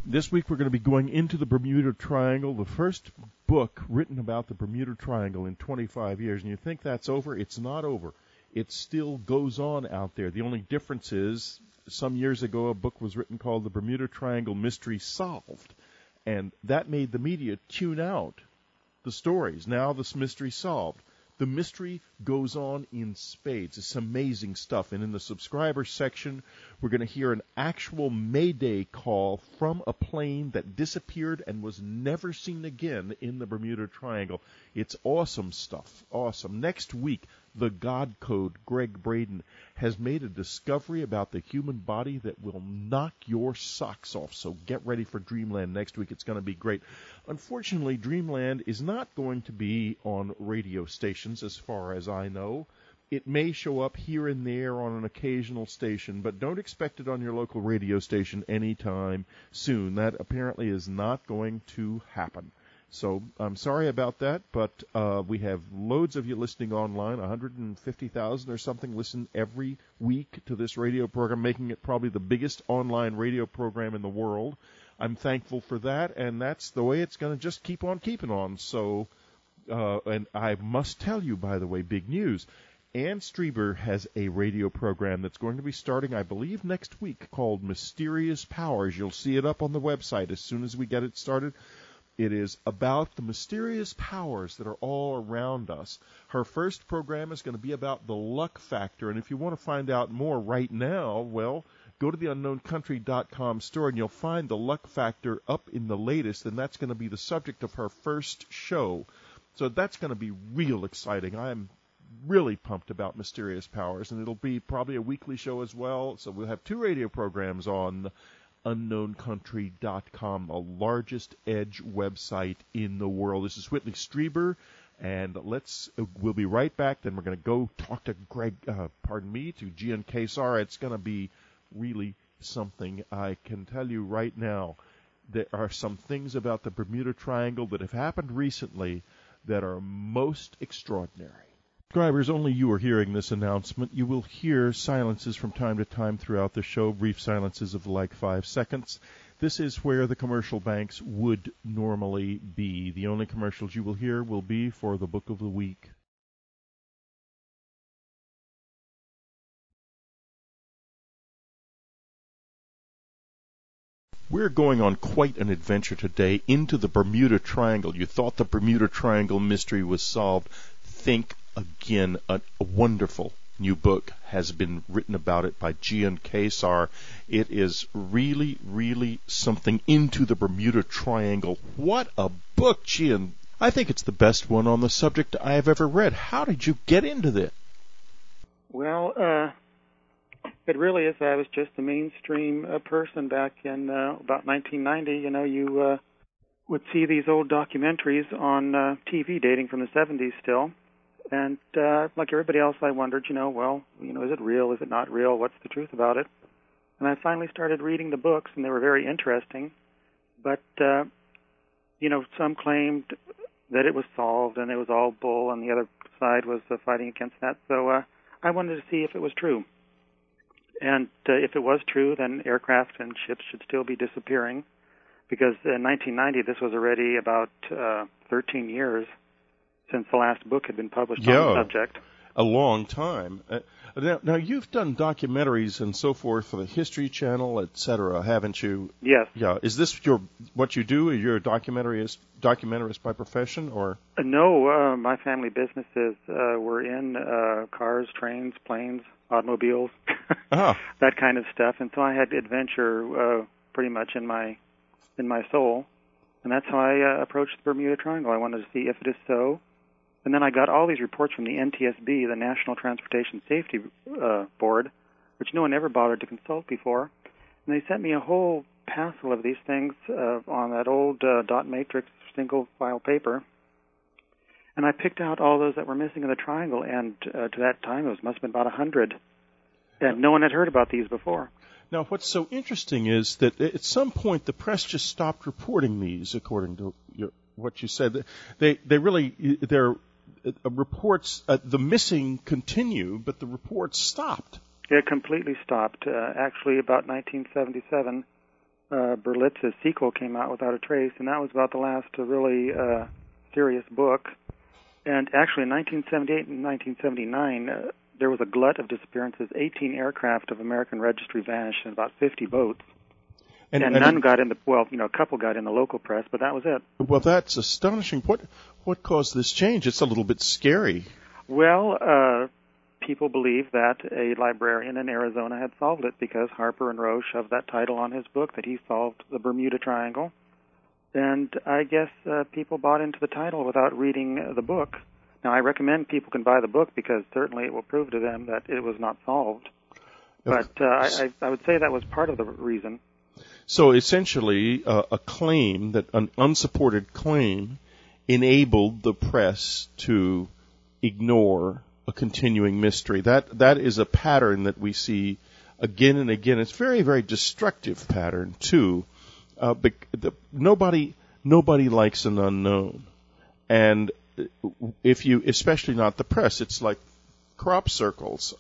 This week we're going to be going into the Bermuda Triangle, the first book written about the Bermuda Triangle in 25 years. And you think that's over? It's not over. It still goes on out there. The only difference is some years ago a book was written called The Bermuda Triangle Mystery Solved. And that made the media tune out the stories. Now this mystery solved. The mystery goes on in spades. It's amazing stuff. And in the subscriber section, we're going to hear an actual Mayday call from a plane that disappeared and was never seen again in the Bermuda Triangle. It's awesome stuff. Awesome. Next week, the God Code, Greg Braden, has made a discovery about the human body that will knock your socks off. So get ready for Dreamland next week. It's going to be great. Unfortunately, Dreamland is not going to be on radio stations as far as I know. It may show up here and there on an occasional station, but don't expect it on your local radio station anytime soon. That apparently is not going to happen. So I'm sorry about that, but we have loads of you listening online, 150,000 or something listen every week to this radio program, making it probably the biggest online radio program in the world. I'm thankful for that, and that's the way it's going to just keep on keeping on. So, and I must tell you, by the way, big news. Ann Strieber has a radio program that's going to be starting, I believe, next week called Mysterious Powers. You'll see it up on the website as soon as we get it started. It is about the mysterious powers that are all around us. Her first program is going to be about the luck factor, and if you want to find out more right now, well, go to the unknowncountry.com store, and you'll find the luck factor up in the latest, and that's going to be the subject of her first show. So that's going to be real exciting. I'm really pumped about Mysterious Powers, and it'll be probably a weekly show as well. So we'll have two radio programs on unknowncountry.com, the largest Edge website in the world. This is Whitley Strieber, and we'll be right back. Then we're going to go talk to to Gian Kesar. It's going to be really something. I can tell you right now, there are some things about the Bermuda Triangle that have happened recently that are most extraordinary. Subscribers, only you are hearing this announcement. You will hear silences from time to time throughout the show, brief silences of like 5 seconds. This is where the commercial banks would normally be. The only commercials you will hear will be for the book of the week. We're going on quite an adventure today into the Bermuda Triangle. You thought the Bermuda Triangle mystery was solved. Think again. A wonderful new book has been written about it by Gian Kesar. It is really, really something. Into the Bermuda Triangle. What a book, Gian. I think it's the best one on the subject I have ever read. How did you get into this? Well, it really is. I was just a mainstream person back in about 1990. You know, you would see these old documentaries on TV dating from the 70s still. And like everybody else, I wondered, is it real? Is it not real? What's the truth about it? And I finally started reading the books, and they were very interesting. But, some claimed that it was solved and it was all bull, and the other side was fighting against that. So I wanted to see if it was true. And if it was true, then aircraft and ships should still be disappearing, because in 1990, this was already about 13 years since the last book had been published on the subject. A long time. Now, you've done documentaries and so forth for the History Channel, etc., haven't you? Yes. Yeah. Is this what you do? You're a documentarist by profession, or? No, my family businesses were in cars, trains, planes, automobiles, that kind of stuff. And so I had adventure pretty much in my soul, and that's how I approached the Bermuda Triangle. I wanted to see if it is so. And then I got all these reports from the NTSB, the National Transportation Safety Board, which no one ever bothered to consult before. And they sent me a whole passel of these things on that old dot matrix single file paper. And I picked out all those that were missing in the triangle, and to that time it must have been about 100. And no one had heard about these before. Now, what's so interesting is that at some point the press just stopped reporting these, according to what you said. Their reports, the missing continue, but the reports stopped. It completely stopped. Actually, about 1977, Berlitz's sequel came out, Without a Trace, and that was about the last really serious book. And actually, in 1978 and 1979, there was a glut of disappearances. 18 aircraft of American registry vanished, and about 50 boats. And none got in the, a couple got in the local press, but that was it. Well, that's astonishing. What caused this change? It's a little bit scary. Well, people believe that a librarian in Arizona had solved it because Harper and Rowe shoved that title on his book, that he solved the Bermuda Triangle. And I guess people bought into the title without reading the book. Now, I recommend people can buy the book because certainly it will prove to them that it was not solved. But I would say that was part of the reason. So essentially, a claim, that an unsupported claim, enabled the press to ignore a continuing mystery. That is a pattern that we see again and again. It's a very, very destructive pattern too. Nobody likes an unknown, and if you, especially not the press, it's like crop circles.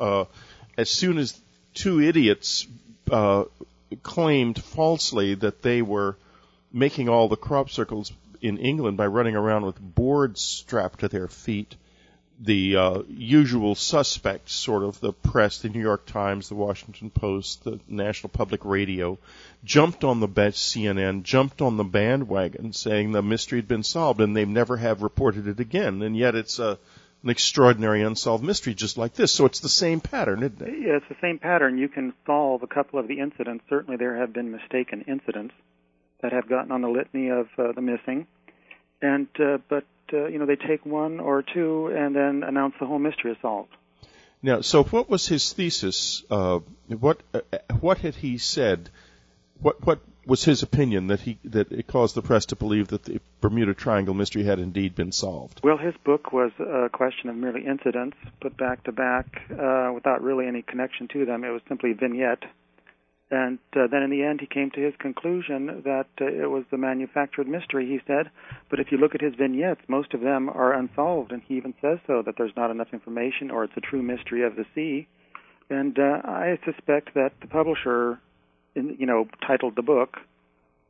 As soon as two idiots claimed falsely that they were making all the crop circles in England by running around with boards strapped to their feet, the usual suspects, sort of the press, the New York Times, the Washington Post, the National Public Radio, jumped on the CNN, jumped on the bandwagon saying the mystery had been solved, and they never have reported it again. And yet it's an extraordinary unsolved mystery just like this. So it's the same pattern, isn't it? Yeah, it's the same pattern. You can solve a couple of the incidents. Certainly there have been mistaken incidents that have gotten on the litany of the missing. And but they take one or two and then announce the whole mystery is solved. Now, so what was his thesis? What had he said? What was his opinion that it caused the press to believe that the Bermuda Triangle mystery had indeed been solved? Well, his book was a question of merely incidents put back to back without really any connection to them. It was simply vignette. And then in the end, he came to his conclusion that it was the manufactured mystery, he said. But if you look at his vignettes, most of them are unsolved, and he even says so, that there's not enough information or it's a true mystery of the sea. And I suspect that the publisher, titled the book.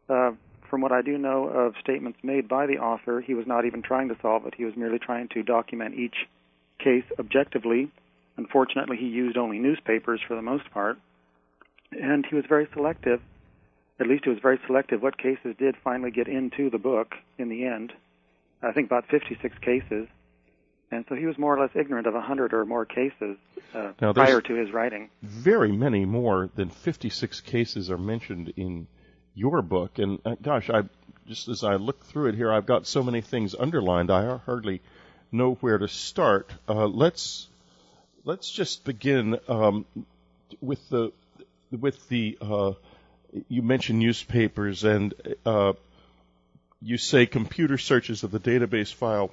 From what I do know of statements made by the author, he was not even trying to solve it. He was merely trying to document each case objectively. Unfortunately, he used only newspapers for the most part. And he was very selective. At least he was very selective what cases did finally get into the book in the end. I think about 56 cases. And so he was more or less ignorant of 100 or more cases prior to his writing. Very many more than 56 cases are mentioned in your book. And just as I look through it here, I've got so many things underlined, I hardly know where to start. Let's just begin with the you mentioned newspapers, and you say computer searches of the database file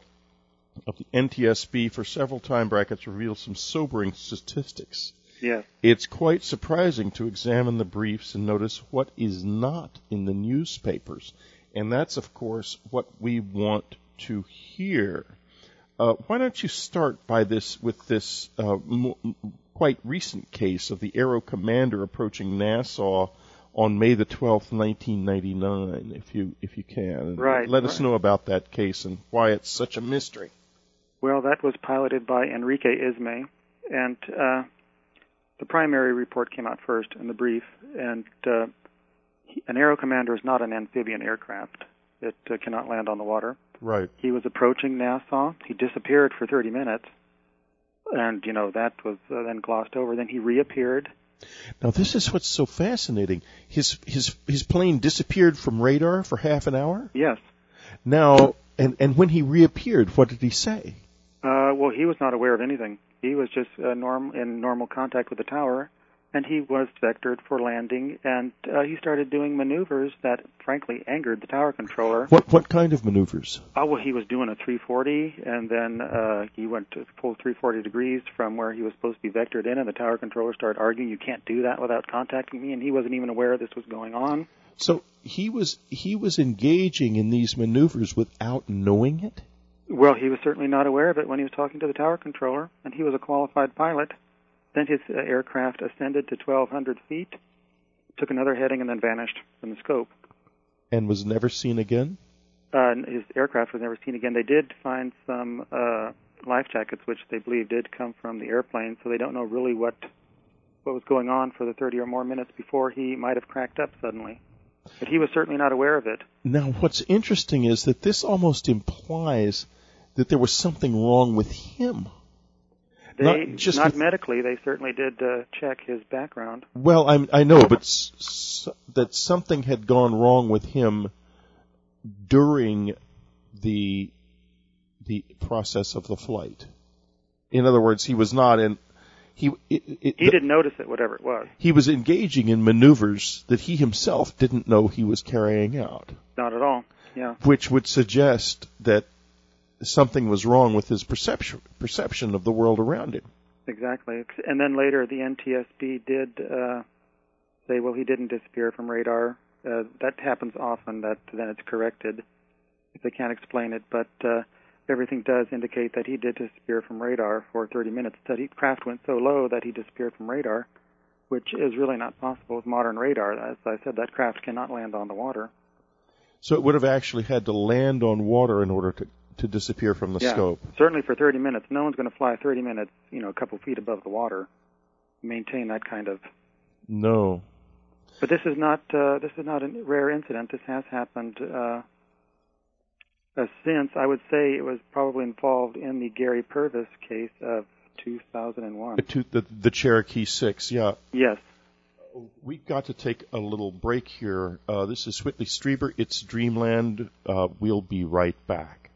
of the NTSB for several time brackets reveal some sobering statistics. Yes. It's quite surprising to examine the briefs and notice what is not in the newspapers. And that's, of course, what we want to hear. Why don't you start with this quite recent case of the Aero Commander approaching Nassau on May the 12th, 1999, if you can. Right. Let us know about that case and why it's such a mystery. Well, that was piloted by Enrique Ismay, and the primary report came out first in the brief, and an Aero Commander is not an amphibian aircraft. It cannot land on the water. Right. He was approaching Nassau. He disappeared for 30 minutes. And, that was then glossed over. Then he reappeared. Now, this is what's so fascinating. His plane disappeared from radar for half an hour? Yes. Now, and when he reappeared, what did he say? Well, he was not aware of anything. He was just in normal contact with the tower, and he was vectored for landing, and he started doing maneuvers that, frankly, angered the tower controller. What kind of maneuvers? Well, he was doing a 340, and then he went to full 340 degrees from where he was supposed to be vectored in, and the tower controller started arguing, you can't do that without contacting me, and he wasn't even aware this was going on. So he was engaging in these maneuvers without knowing it? Well, he was certainly not aware of it when he was talking to the tower controller, and he was a qualified pilot. Then his aircraft ascended to 1,200 feet, took another heading and then vanished from the scope. And was never seen again? His aircraft was never seen again. They did find some life jackets, which they believe did come from the airplane, so they don't know really what was going on for the 30 or more minutes before he might have cracked up suddenly. But he was certainly not aware of it. Now, what's interesting is that this almost implies that there was something wrong with him. Not medically. They certainly did check his background. Well, I know, but that something had gone wrong with him during the process of the flight. In other words, he was not in. He didn't notice it, whatever it was. He was engaging in maneuvers that he himself didn't know he was carrying out. Not at all. Yeah. Which would suggest that something was wrong with his perception of the world around him. Exactly. And then later the NTSB did say, well, he didn't disappear from radar. That happens often, that then it's corrected if they can't explain it. But everything does indicate that he did disappear from radar for 30 minutes. That craft went so low that he disappeared from radar, which is really not possible with modern radar. As I said, that craft cannot land on the water. So it would have actually had to land on water in order to disappear from the scope. Certainly for 30 minutes. No one's going to fly 30 minutes, a couple feet above the water, maintain that kind of. No. But this is not a rare incident. This has happened since. I would say it was probably involved in the Gary Purvis case of 2001. The Cherokee 6, yeah. Yes. We've got to take a little break here. This is Whitley Strieber. It's Dreamland. We'll be right back.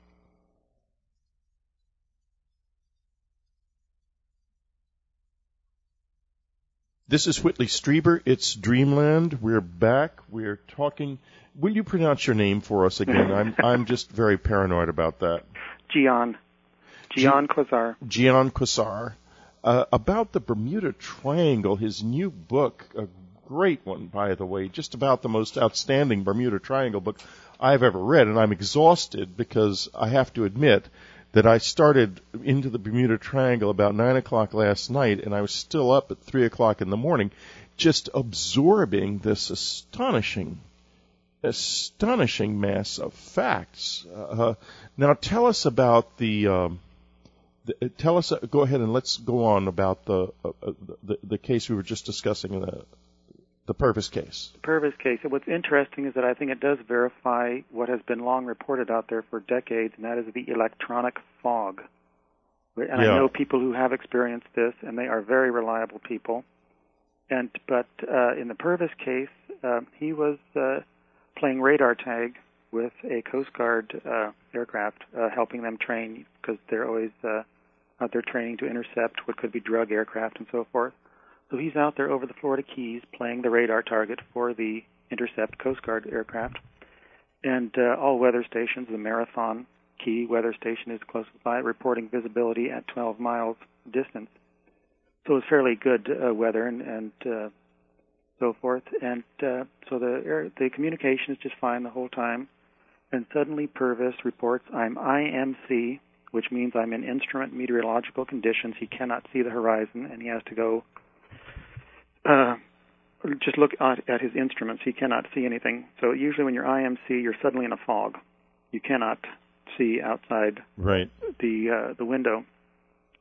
This is Whitley Strieber. It's Dreamland. We're back. We're talking. Will you pronounce your name for us again? I'm just very paranoid about that. Gian Quasar. Gian Quasar. About the Bermuda Triangle, his new book, a great one, by the way, just about the most outstanding Bermuda Triangle book I've ever read, and I'm exhausted because I have to admit that I started into the Bermuda Triangle about 9 o'clock last night, and I was still up at 3 o'clock in the morning, just absorbing this astonishing mass of facts. Now, tell us about go ahead and let's go on about the case we were just discussing, the Purvis case. The Purvis case. What's interesting is that I think it does verify what has been long reported out there for decades, and that is the electronic fog. And I know people who have experienced this, and they are very reliable people. But in the Purvis case, he was playing radar tag with a Coast Guard aircraft, helping them train because they're always out there training to intercept what could be drug aircraft and so forth. So he's out there over the Florida Keys playing the radar target for the intercept Coast Guard aircraft. And all weather stations, the Marathon Key weather station is close by, reporting visibility at 12 miles distance. So it's fairly good weather and so forth. And so the communication is just fine the whole time. And suddenly Purvis reports, I'm IMC, which means I'm in instrument meteorological conditions. He cannot see the horizon, and he has to go just look at his instruments. He cannot see anything. So usually when you're IMC, you're suddenly in a fog. You cannot see outside the window.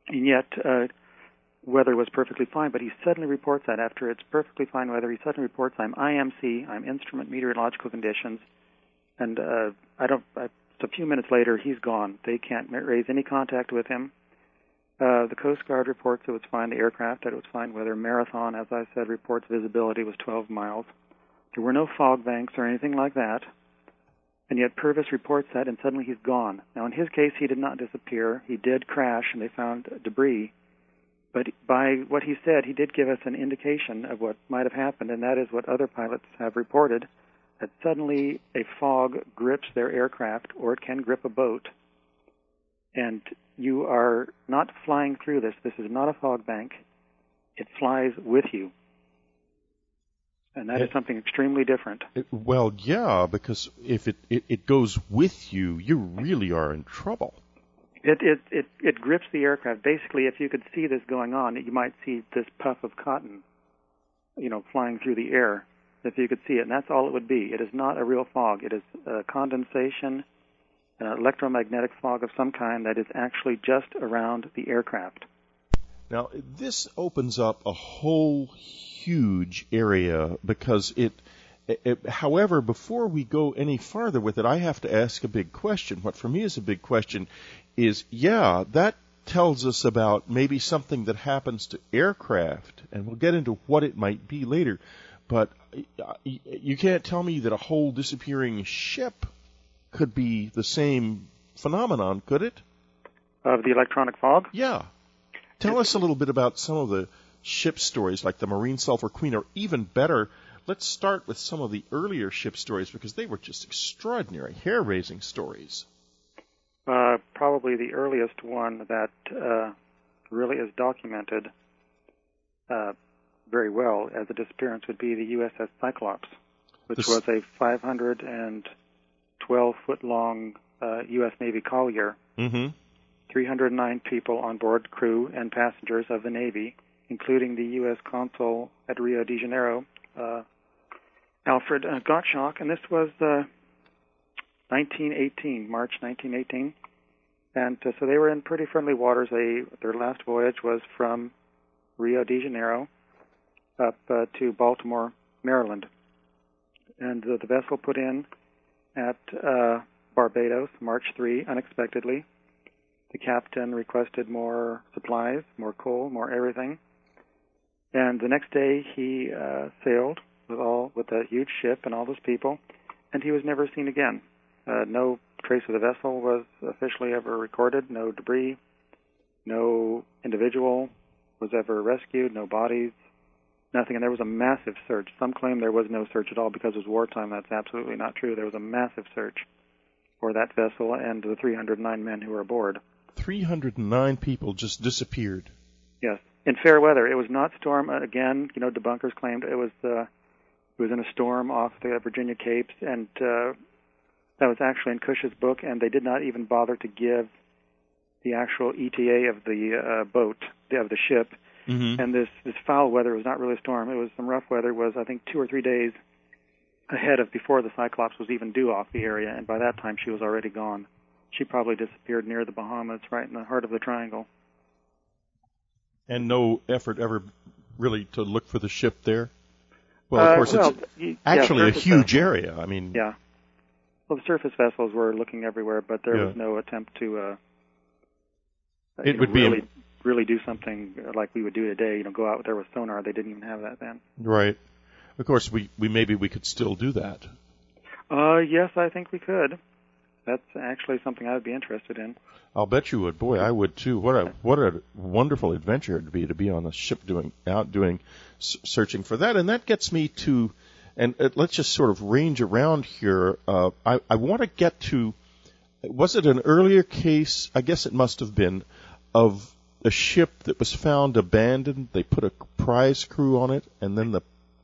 And yet weather was perfectly fine, but he suddenly reports that after it's perfectly fine weather, he suddenly reports, I'm IMC, I'm instrument meteorological conditions, and a few minutes later, he's gone. They can't raise any contact with him. The Coast Guard reports it was fine. The aircraft that it was fine weather. Marathon, as I said, reports visibility was 12 miles. There were no fog banks or anything like that. And yet Purvis reports that, and suddenly he's gone. Now, in his case, he did not disappear. He did crash, and they found debris. But by what he said, he did give us an indication of what might have happened, and that is what other pilots have reported, that suddenly a fog grips their aircraft, or it can grip a boat, and you are not flying through this. This is not a fog bank. It flies with you. And that is something extremely different. Well, yeah, because if it goes with you, you really are in trouble. It grips the aircraft. Basically, if you could see this going on, you might see this puff of cotton, flying through the air. if you could see it, and that's all it would be. It is not a real fog. It is condensation, electromagnetic fog of some kind that is actually just around the aircraft. Now, this opens up a whole huge area because however, before we go any farther with it, I have to ask a big question. What for me is a big question is, that tells us about maybe something that happens to aircraft, and we'll get into what it might be later, but you can't tell me that a whole disappearing ship could be the same phenomenon, could it? Of the electronic fog? Yeah. Tell us a little bit about some of the ship stories, like the Marine Sulphur Queen, or even better, let's start with some of the earlier ship stories, because they were just extraordinary, hair-raising stories. Probably the earliest one that really is documented very well as a disappearance would be the USS Cyclops, which was a 512-foot-long U.S. Navy collier. Mm-hmm. 309 people on board, crew and passengers of the Navy, including the U.S. consul at Rio de Janeiro, Alfred Gottschalk, and this was 1918, March 1918. And so they were in pretty friendly waters. Their last voyage was from Rio de Janeiro up to Baltimore, Maryland. And the vessel put in at Barbados, March 3, unexpectedly. The captain requested more supplies, more coal, more everything. And the next day he sailed with a huge ship and all those people, and he was never seen again. No trace of the vessel was officially ever recorded, no debris, no individual was ever rescued, no bodies, nothing. And there was a massive search. Some claim there was no search at all because it was wartime. That's absolutely not true. There was a massive search for that vessel and the 309 men who were aboard. 309 people just disappeared. Yes, in fair weather. It was not storm. Again, debunkers claimed it was in a storm off the Virginia Capes, and that was actually in Cush's book, and they did not even bother to give the actual ETA of the boat, of the ship. Mm-hmm. And this foul weather was not really a storm. It was some rough weather. It was, I think, 2 or 3 days ahead of before the Cyclops was even due off the area, and by that time she was already gone. She probably disappeared near the Bahamas, right in the heart of the triangle. And no effort ever really to look for the ship there? Well, of course, it's actually a huge area. I mean... Yeah. Well, the surface vessels were looking everywhere, but there was no attempt to really do something like we would do today, go out there with sonar. They didn't even have that then. Right. Of course, we could still do that. Yes, I think we could. That's actually something I would be interested in. I'll bet you would. Boy, I would too. What a wonderful adventure it would be to be on a ship searching for that. And that gets me to, and let's just sort of range around here. I want to get to, was it an earlier case? I guess it must have been, of a ship that was found abandoned. They put a prize crew on it, and then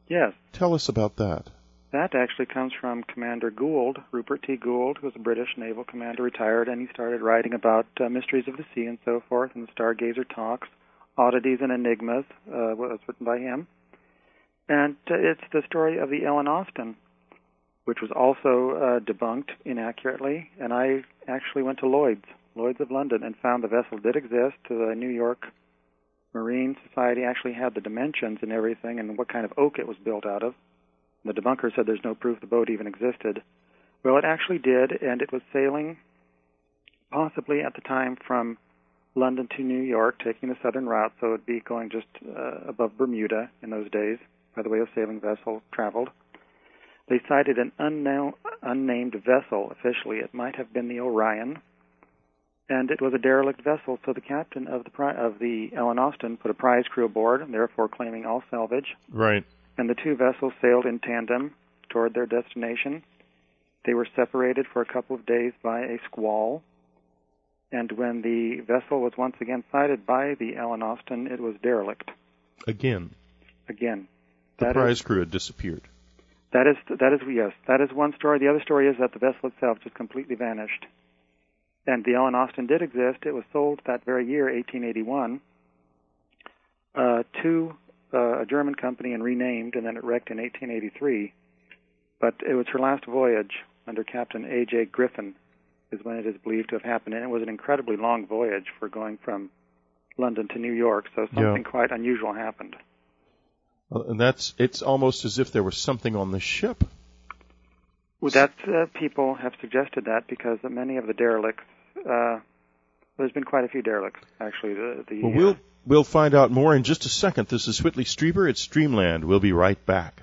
Yes. Tell us about that. That actually comes from Commander Gould, Rupert T. Gould, who was a British naval commander, retired, and he started writing about mysteries of the sea and so forth, and the Stargazer Talks, Oddities and Enigmas, was written by him. And it's the story of the Ellen Austin, which was also debunked inaccurately, and I actually went to Lloyd's of London, and found the vessel did exist. The New York Marine Society actually had the dimensions and everything, and what kind of oak it was built out of. The debunker said there's no proof the boat even existed. Well, it actually did, and it was sailing possibly at the time from London to New York, taking the southern route, so it would be going just above Bermuda in those days, by the way a sailing vessel traveled. They cited an unnamed vessel officially. It might have been the Orion, and it was a derelict vessel, so the captain of the Ellen Austin put a prize crew aboard, and therefore claiming all salvage. Right. And the two vessels sailed in tandem toward their destination. They were separated for a couple of days by a squall, and when the vessel was once again sighted by the Ellen Austin, it was derelict. Again. The prize crew had disappeared. That is one story. The other story is that the vessel itself just completely vanished. And the Ellen Austin did exist. It was sold that very year, 1881, to a German company and renamed, and then it wrecked in 1883. But it was her last voyage under Captain A.J. Griffin is when it is believed to have happened, and it was an incredibly long voyage for going from London to New York, so something quite unusual happened. And it's almost as if there was something on the ship. Well, that people have suggested that because many of the derelicts, there's been quite a few derelicts, actually. We'll find out more in just a second. This is Whitley Strieber. It's Dreamland. We'll be right back.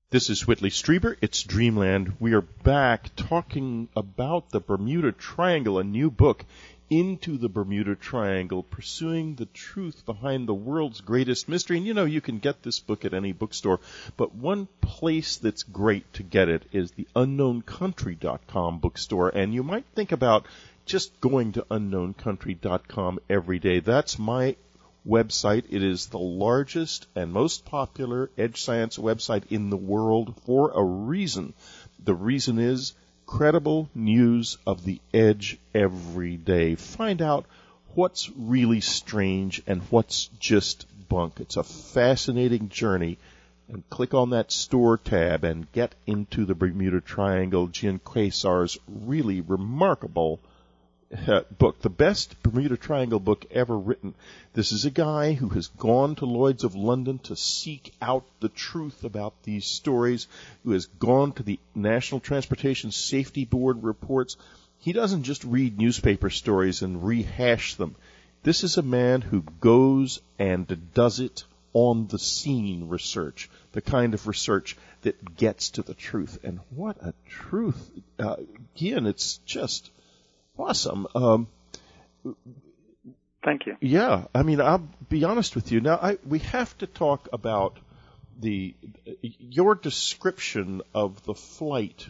This is Whitley Strieber. It's Dreamland. We are back talking about the Bermuda Triangle, a new book, Into the Bermuda Triangle, Pursuing the Truth Behind the World's Greatest Mystery. And you can get this book at any bookstore, but one place that's great to get it is the unknowncountry.com bookstore, and you might think about just going to unknowncountry.com every day. That's my website. It is the largest and most popular edge science website in the world for a reason. The reason is credible news of the edge every day. Find out what's really strange and what's just bunk. It's a fascinating journey. And click on that store tab and get into the Bermuda Triangle, Gian Quasar's really remarkable book, the best Bermuda Triangle book ever written. This is a guy who has gone to Lloyd's of London to seek out the truth about these stories, who has gone to the National Transportation Safety Board reports. He doesn't just read newspaper stories and rehash them. This is a man who goes and does it on the scene research, the kind of research that gets to the truth. And what a truth. Gian, it's just awesome. Thank you. Yeah, I mean, I'll be honest with you. Now, we have to talk about your description of the flight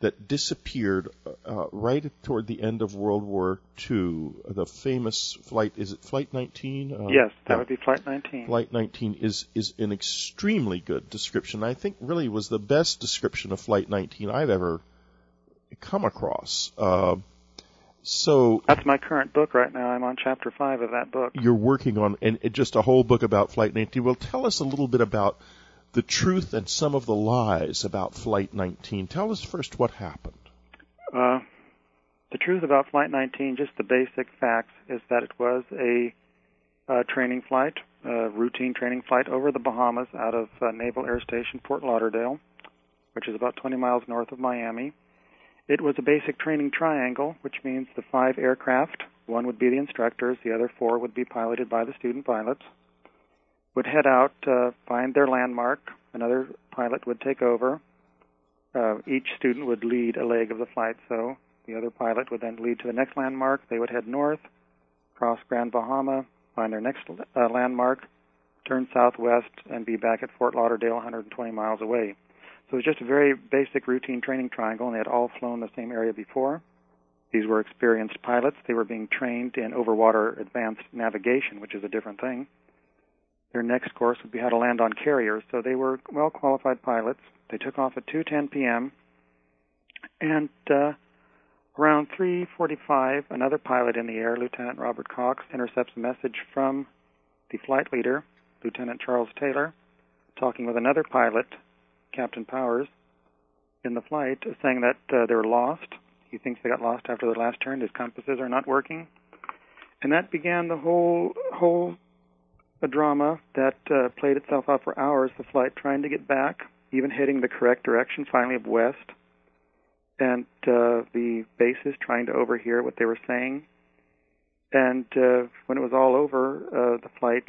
that disappeared right toward the end of World War II. The famous flight, is it Flight 19? Yes, that would be Flight 19. Flight 19 is an extremely good description. I think really was the best description of Flight 19 I've ever come across. So that's my current book right now. I'm on chapter 5 of that book. You're working on and just a whole book about Flight 19. Well, tell us a little bit about the truth and some of the lies about Flight 19. Tell us first what happened. The truth about Flight 19, just the basic facts, is that it was a training flight, a routine training flight over the Bahamas out of Naval Air Station Fort Lauderdale, which is about 20 miles north of Miami. It was a basic training triangle, which means the 5 aircraft, one would be the instructors, the other 4 would be piloted by the student pilots, would head out, find their landmark, another pilot would take over. Each student would lead a leg of the flight, so the other pilot would then lead to the next landmark. They would head north, cross Grand Bahama, find their next landmark, turn southwest, and be back at Fort Lauderdale, 120 miles away. So it was just a very basic routine training triangle, and they had all flown the same area before. These were experienced pilots. They were being trained in overwater advanced navigation, which is a different thing. Their next course would be how to land on carriers. So they were well-qualified pilots. They took off at 2:10 p.m., and around 3:45, another pilot in the air, Lieutenant Robert Cox, intercepts a message from the flight leader, Lieutenant Charles Taylor, talking with another pilot, Captain Powers, in the flight, saying that they were lost. He thinks they got lost after their last turn. His compasses are not working. And that began the whole drama that played itself out for hours, the flight trying to get back, even heading the correct direction, finally of west, and the bases trying to overhear what they were saying. And when it was all over, the flight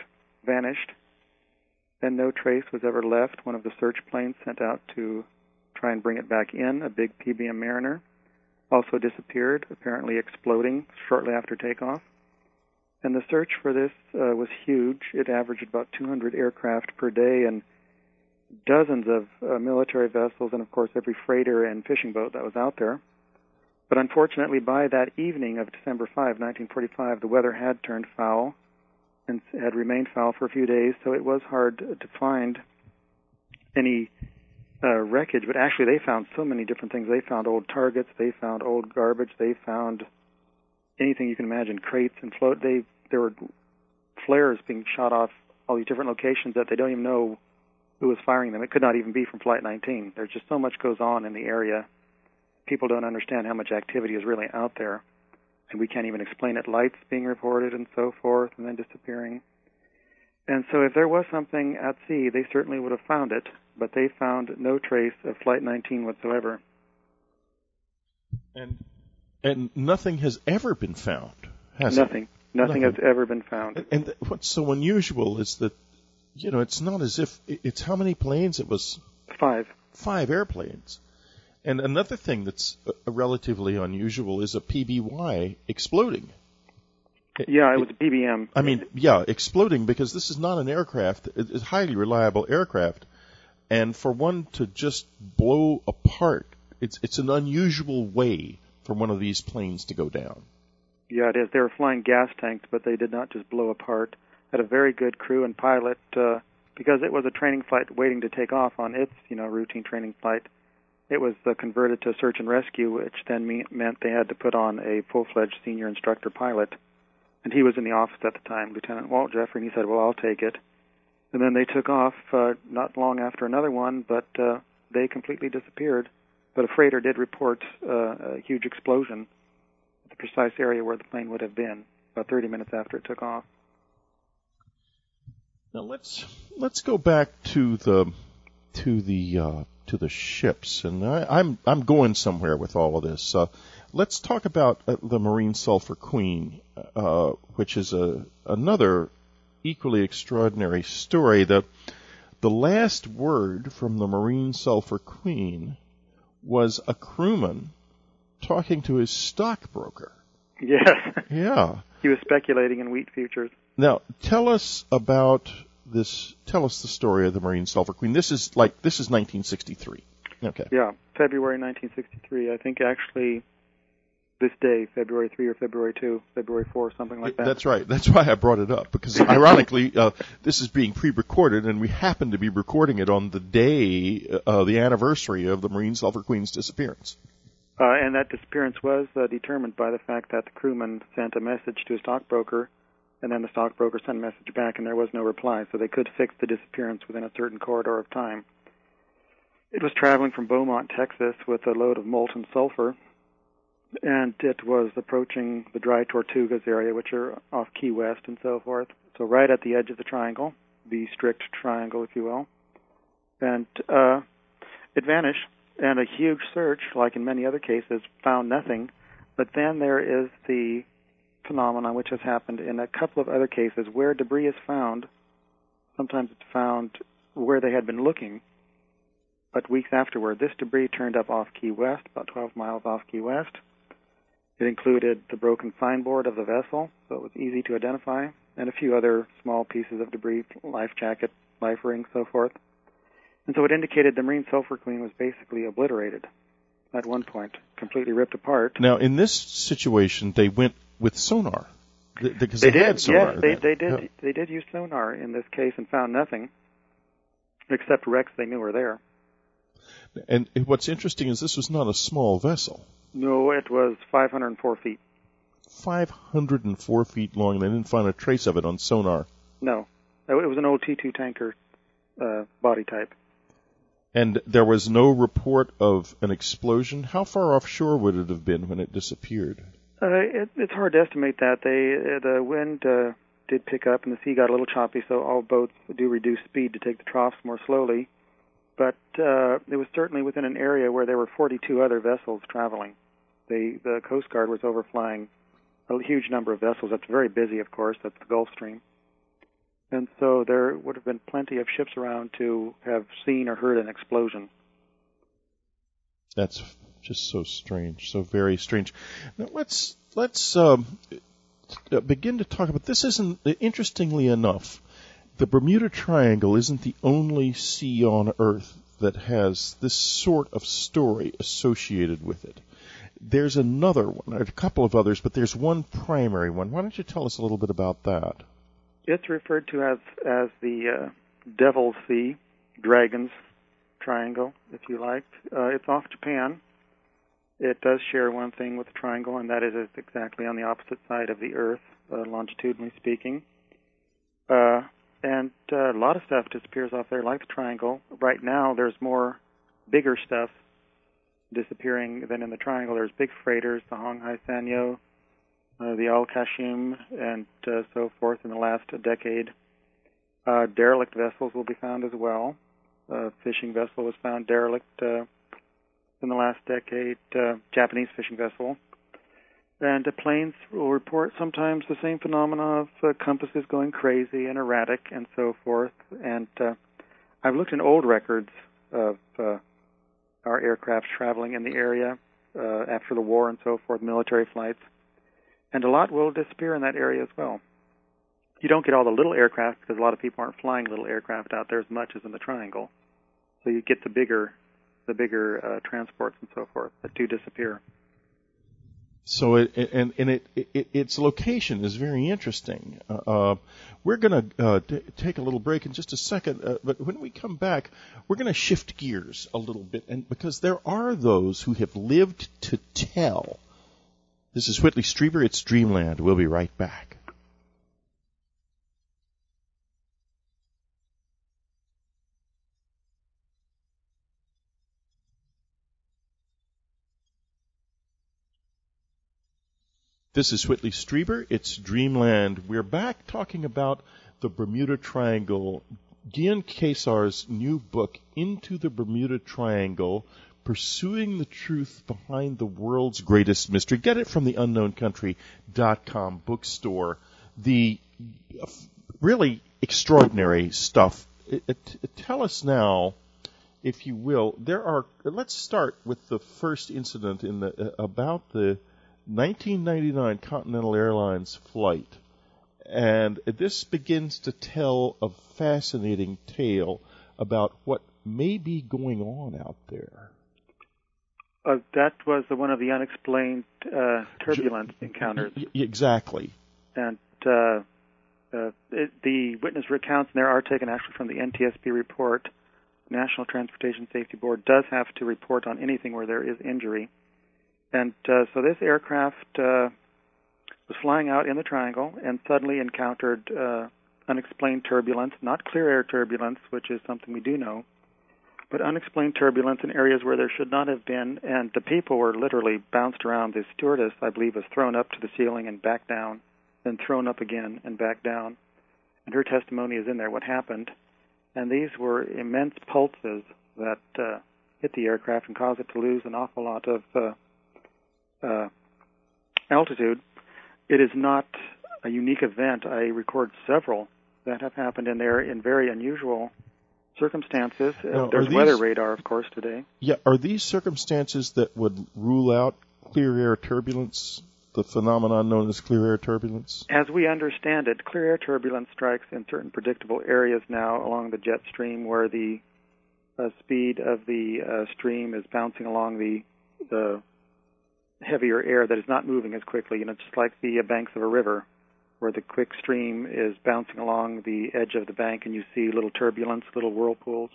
vanished, and no trace was ever left. One of the search planes sent out to try and bring it back in, a big PBM Mariner, also disappeared, apparently exploding shortly after takeoff. And the search for this was huge. It averaged about 200 aircraft per day and dozens of military vessels and, of course, every freighter and fishing boat that was out there. But unfortunately, by that evening of December 5, 1945, the weather had turned foul and had remained foul for a few days, so it was hard to find any wreckage, but actually they found so many different things. They found old targets, they found old garbage, they found anything you can imagine, crates and float. There were flares being shot off all these different locations that they don't even know who was firing them. It could not even be from Flight 19. There's just so much goes on in the area. People don't understand how much activity is really out there, and we can't even explain it. Lights being reported and so forth, and then disappearing. And so if there was something at sea, they certainly would have found it, but they found no trace of Flight 19 whatsoever. And nothing has ever been found, has it? Nothing has ever been found. And what's so unusual is that, it's not as if it's how many planes? It was 5. 5 airplanes. And another thing that's relatively unusual is a PBY exploding. Yeah, it was a PBM. I mean, exploding, because this is not an aircraft. It's a highly reliable aircraft. And for one to just blow apart, it's an unusual way for one of these planes to go down. Yeah, it is. They were flying gas tanks, but they did not just blow apart. Had a very good crew and pilot, because it was a training flight waiting to take off on its, routine training flight. It was converted to search and rescue, which then meant they had to put on a full-fledged senior instructor pilot. And he was in the office at the time, Lieutenant Walt Jeffrey, and he said, well, I'll take it. And then they took off not long after another one, but they completely disappeared. But a freighter did report a huge explosion at the precise area where the plane would have been, about 30 minutes after it took off. Now let's go back to the ships, and I'm going somewhere with all of this. Let's talk about the Marine Sulphur Queen, which is another equally extraordinary story. The last word from the Marine Sulphur Queen was a crewman talking to his stockbroker. Yes. Yeah. He was speculating in wheat futures. Now, tell us about this. Tell us the story of the Marine Sulphur Queen. This is 1963. Okay. Yeah, February 1963. I think actually this day, February 3 or February 2, February 4, something like that. That's right. That's why I brought it up, because ironically, this is being pre-recorded, and we happen to be recording it on the day, the anniversary of the Marine Sulphur Queen's disappearance. And that disappearance was determined by the fact that the crewman sent a message to a stockbroker, and then the stockbroker sent a message back, and there was no reply, so they could fix the disappearance within a certain corridor of time. It was traveling from Beaumont, Texas, with a load of molten sulfur, and it was approaching the Dry Tortugas area, which are off Key West and so forth. So right at the edge of the triangle, the strict triangle, if you will. And it vanished, and a huge search, like in many other cases, found nothing. But then there is the phenomenon which has happened in a couple of other cases where debris is found. Sometimes it's found where they had been looking, but weeks afterward, this debris turned up off Key West, about 12 miles off Key West. It included the broken signboard of the vessel, so it was easy to identify, and a few other small pieces of debris, life jacket, life ring, so forth. And so it indicated the Marine Sulphur Queen was basically obliterated at one point, completely ripped apart. Now, in this situation, they went with sonar, because they had sonar. Yes, they did use sonar in this case and found nothing, except wrecks they knew were there. And what's interesting is this was not a small vessel. No, it was 504 feet. 504 feet long, and they didn't find a trace of it on sonar. No. It was an old T2 tanker body type. And there was no report of an explosion? How far offshore would it have been when it disappeared? It's hard to estimate that. The wind did pick up, and the sea got a little choppy, so all boats do reduce speed to take the troughs more slowly. But it was certainly within an area where there were 42 other vessels traveling. The Coast Guard was overflying a huge number of vessels. That's very busy, of course. That's the Gulf Stream. And so there would have been plenty of ships around to have seen or heard an explosion. That's just so strange, so very strange. Now let's begin to talk about this. Interestingly enough, the Bermuda Triangle isn't the only sea on Earth that has this sort of story associated with it. There's another one, a couple of others, but there's one primary one. Why don't you tell us a little bit about that? It's referred to as the Devil's Sea, Dragons triangle, if you like. It's off Japan. It does share one thing with the triangle, and that is it's exactly on the opposite side of the Earth, longitudinally speaking. And a lot of stuff disappears off there like the triangle. Right now, there's more bigger stuff disappearing than in the triangle. There's big freighters, the Honghai Sanyo, the Al Kashim, and so forth in the last decade. Derelict vessels will be found as well. A fishing vessel was found derelict in the last decade, Japanese fishing vessel. And the planes will report sometimes the same phenomena of compasses going crazy and erratic and so forth. And I've looked in old records of our aircraft traveling in the area after the war and so forth, military flights. And a lot will disappear in that area as well. You don't get all the little aircraft because a lot of people aren't flying little aircraft out there as much as in the triangle. So you get the bigger transports and so forth that do disappear. So its location is very interesting. We're going to take a little break in just a second, but when we come back, we're going to shift gears a little bit, and because there are those who have lived to tell. This is Whitley Strieber. It's Dreamland. We'll be right back. This is Whitley Strieber. It's Dreamland. We're back talking about the Bermuda Triangle. Gian Kesar's new book, Into the Bermuda Triangle, Pursuing the Truth Behind the World's Greatest Mystery. Get it from the unknowncountry.com bookstore. The really extraordinary stuff. Tell us now, if you will, let's start with the first incident about the 1999 Continental Airlines flight, and this begins to tell a fascinating tale about what may be going on out there. That was one of the unexplained turbulence encounters. Exactly. And the witness recounts, and there are taken actually from the NTSB report. National Transportation Safety Board does have to report on anything where there is injury. And so this aircraft was flying out in the triangle and suddenly encountered unexplained turbulence, not clear air turbulence, which is something we do know, but unexplained turbulence in areas where there should not have been, and the people were literally bounced around. The stewardess, I believe, was thrown up to the ceiling and back down, then thrown up again and back down. And her testimony is in there, what happened. And these were immense pulses that hit the aircraft and caused it to lose an awful lot of altitude. It is not a unique event. I record several that have happened in there in very unusual circumstances. There's weather radar, of course, today. Yeah, are these circumstances that would rule out clear air turbulence, the phenomenon known as clear air turbulence? As we understand it, clear air turbulence strikes in certain predictable areas now along the jet stream where the speed of the stream is bouncing along the heavier air that is not moving as quickly. Just like the banks of a river, where the quick stream is bouncing along the edge of the bank and you see little turbulence, little whirlpools.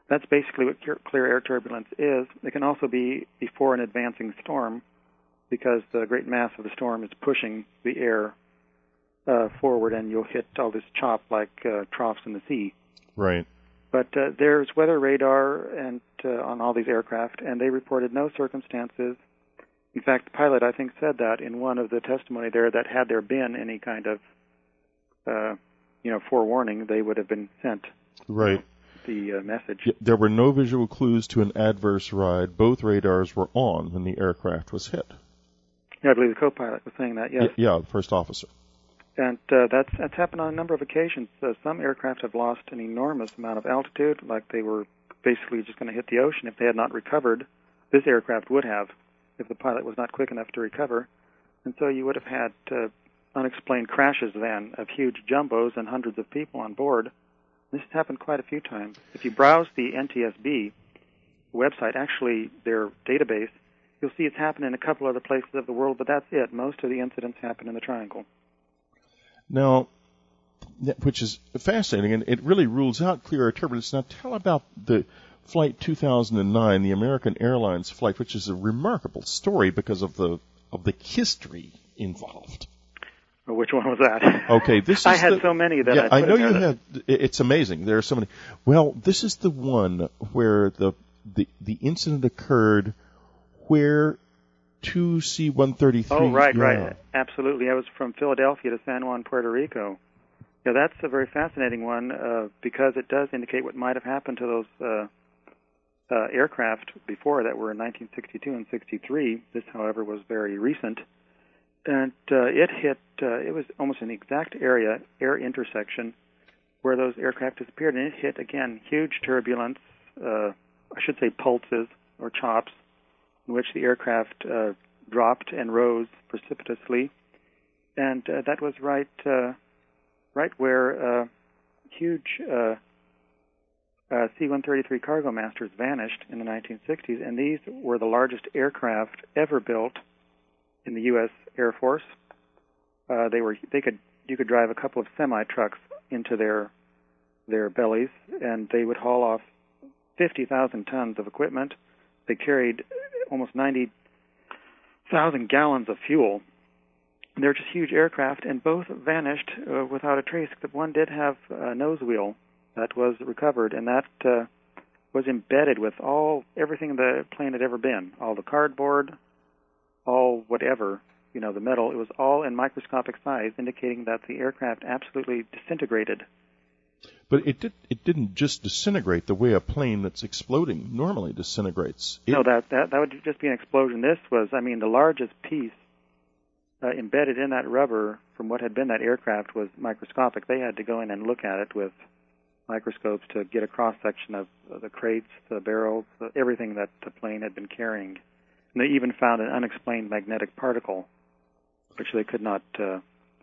That's basically what clear air turbulence is. It can also be before an advancing storm because the great mass of the storm is pushing the air forward, and you'll hit all this chop like troughs in the sea. Right. But there's weather radar and on all these aircraft, and they reported no circumstances. In fact, the pilot, I think, said that in one of the testimony there, that had there been any kind of, forewarning, they would have been sent the message. There were no visual clues to an adverse ride. Both radars were on when the aircraft was hit. Yeah, I believe the co-pilot was saying that, yes. Yeah, the first officer. And that's happened on a number of occasions. Some aircraft have lost an enormous amount of altitude, like they were basically just going to hit the ocean if they had not recovered. This aircraft would have, if the pilot was not quick enough to recover. And so you would have had unexplained crashes then of huge jumbos and hundreds of people on board. This has happened quite a few times. If you browse the NTSB website, actually their database, you'll see it's happened in a couple other places of the world, but that's it. Most of the incidents happen in the Triangle. Now, which is fascinating, and it really rules out clear air turbulence. Now, tell about the Flight 2009, the American Airlines flight, which is a remarkable story because of the history involved. Which one was that? Okay, this is I had so many that I know you had. It's amazing. There are so many. Well, this is the one where the incident occurred where two C-133. Oh, right. Absolutely. I was from Philadelphia to San Juan, Puerto Rico. Yeah, that's a very fascinating one because it does indicate what might have happened to those aircraft before that were in 1962 and 63. This, however, was very recent. And it hit, it was almost an exact air intersection where those aircraft disappeared. And it hit, again, huge turbulence, I should say pulses or chops, in which the aircraft dropped and rose precipitously. And that was right where huge C-133 cargo masters vanished in the 1960s. And these were the largest aircraft ever built in the U.S. Air Force. You could drive a couple of semi-trucks into their bellies, and they would haul off 50,000 tons of equipment. They carried almost 90,000 gallons of fuel. They're just huge aircraft, and both vanished without a trace, except one did have a nose wheel that was recovered, and that was embedded with everything the plane had ever been, all the cardboard, all whatever, the metal. It was all in microscopic size, indicating that the aircraft absolutely disintegrated. But it didn't just disintegrate the way a plane that's exploding normally disintegrates. No, that would just be an explosion. This was, the largest piece embedded in that rubber from what had been that aircraft was microscopic. They had to go in and look at it with microscopes to get a cross-section of the crates, the barrels, everything that the plane had been carrying. And they even found an unexplained magnetic particle, which they could not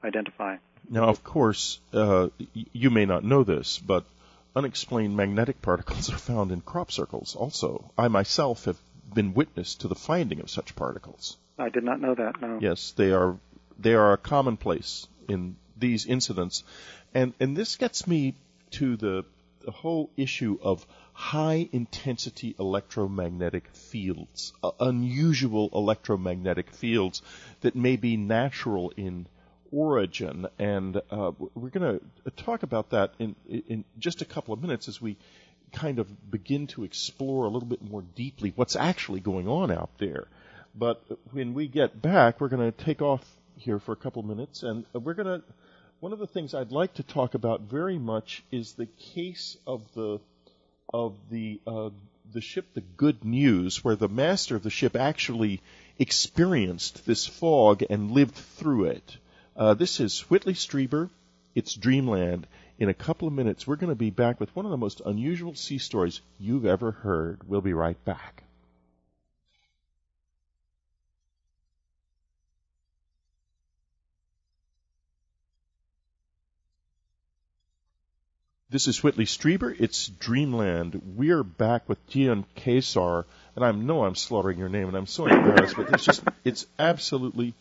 identify. Now, of course, you may not know this, but unexplained magnetic particles are found in crop circles also. I myself have been witness to the finding of such particles. I did not know that, no. Yes, they are a commonplace in these incidents. And this gets me to the whole issue of high-intensity electromagnetic fields, unusual electromagnetic fields that may be natural in origin. And we're going to talk about that in just a couple of minutes as we kind of begin to explore a little bit more deeply what's actually going on out there. But when we get back, we're going to take off here for a couple of minutes, and one of the things I'd like to talk about very much is the case of the ship, the Good News, where the master of the ship actually experienced this fog and lived through it. This is Whitley Strieber. It's Dreamland. In a couple of minutes, we're going to be back with one of the most unusual sea stories you've ever heard. We'll be right back. This is Whitley Strieber. It's Dreamland. We're back with Gian Kesar, and I know I'm slaughtering your name, and I'm so embarrassed, but it's absolutely,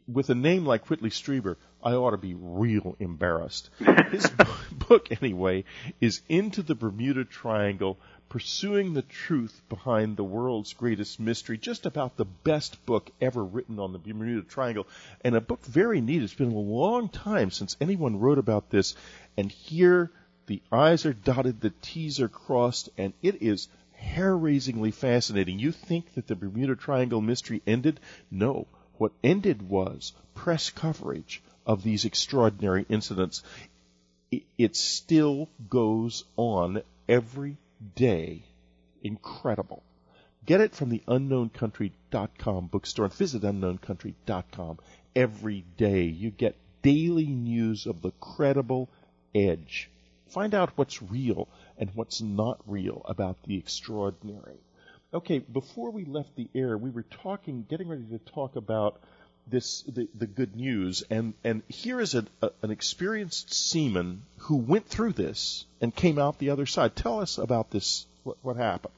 with a name like Whitley Strieber, I ought to be real embarrassed. His book, anyway, is Into the Bermuda Triangle, Pursuing the Truth Behind the World's Greatest Mystery, just about the best book ever written on the Bermuda Triangle, and a book very neat. It's been a long time since anyone wrote about this, and here the I's are dotted, the T's are crossed, and it is hair-raisingly fascinating. You think that the Bermuda Triangle mystery ended? No. What ended was press coverage of these extraordinary incidents. It still goes on every day. Incredible. Get it from the unknowncountry.com bookstore and visit unknowncountry.com. Every day you get daily news of the credible edge. Find out what's real and what's not real about the extraordinary. Okay, before we left the air, we were getting ready to talk about the Good News, and here is an experienced seaman who went through this and came out the other side. Tell us about this, what happened.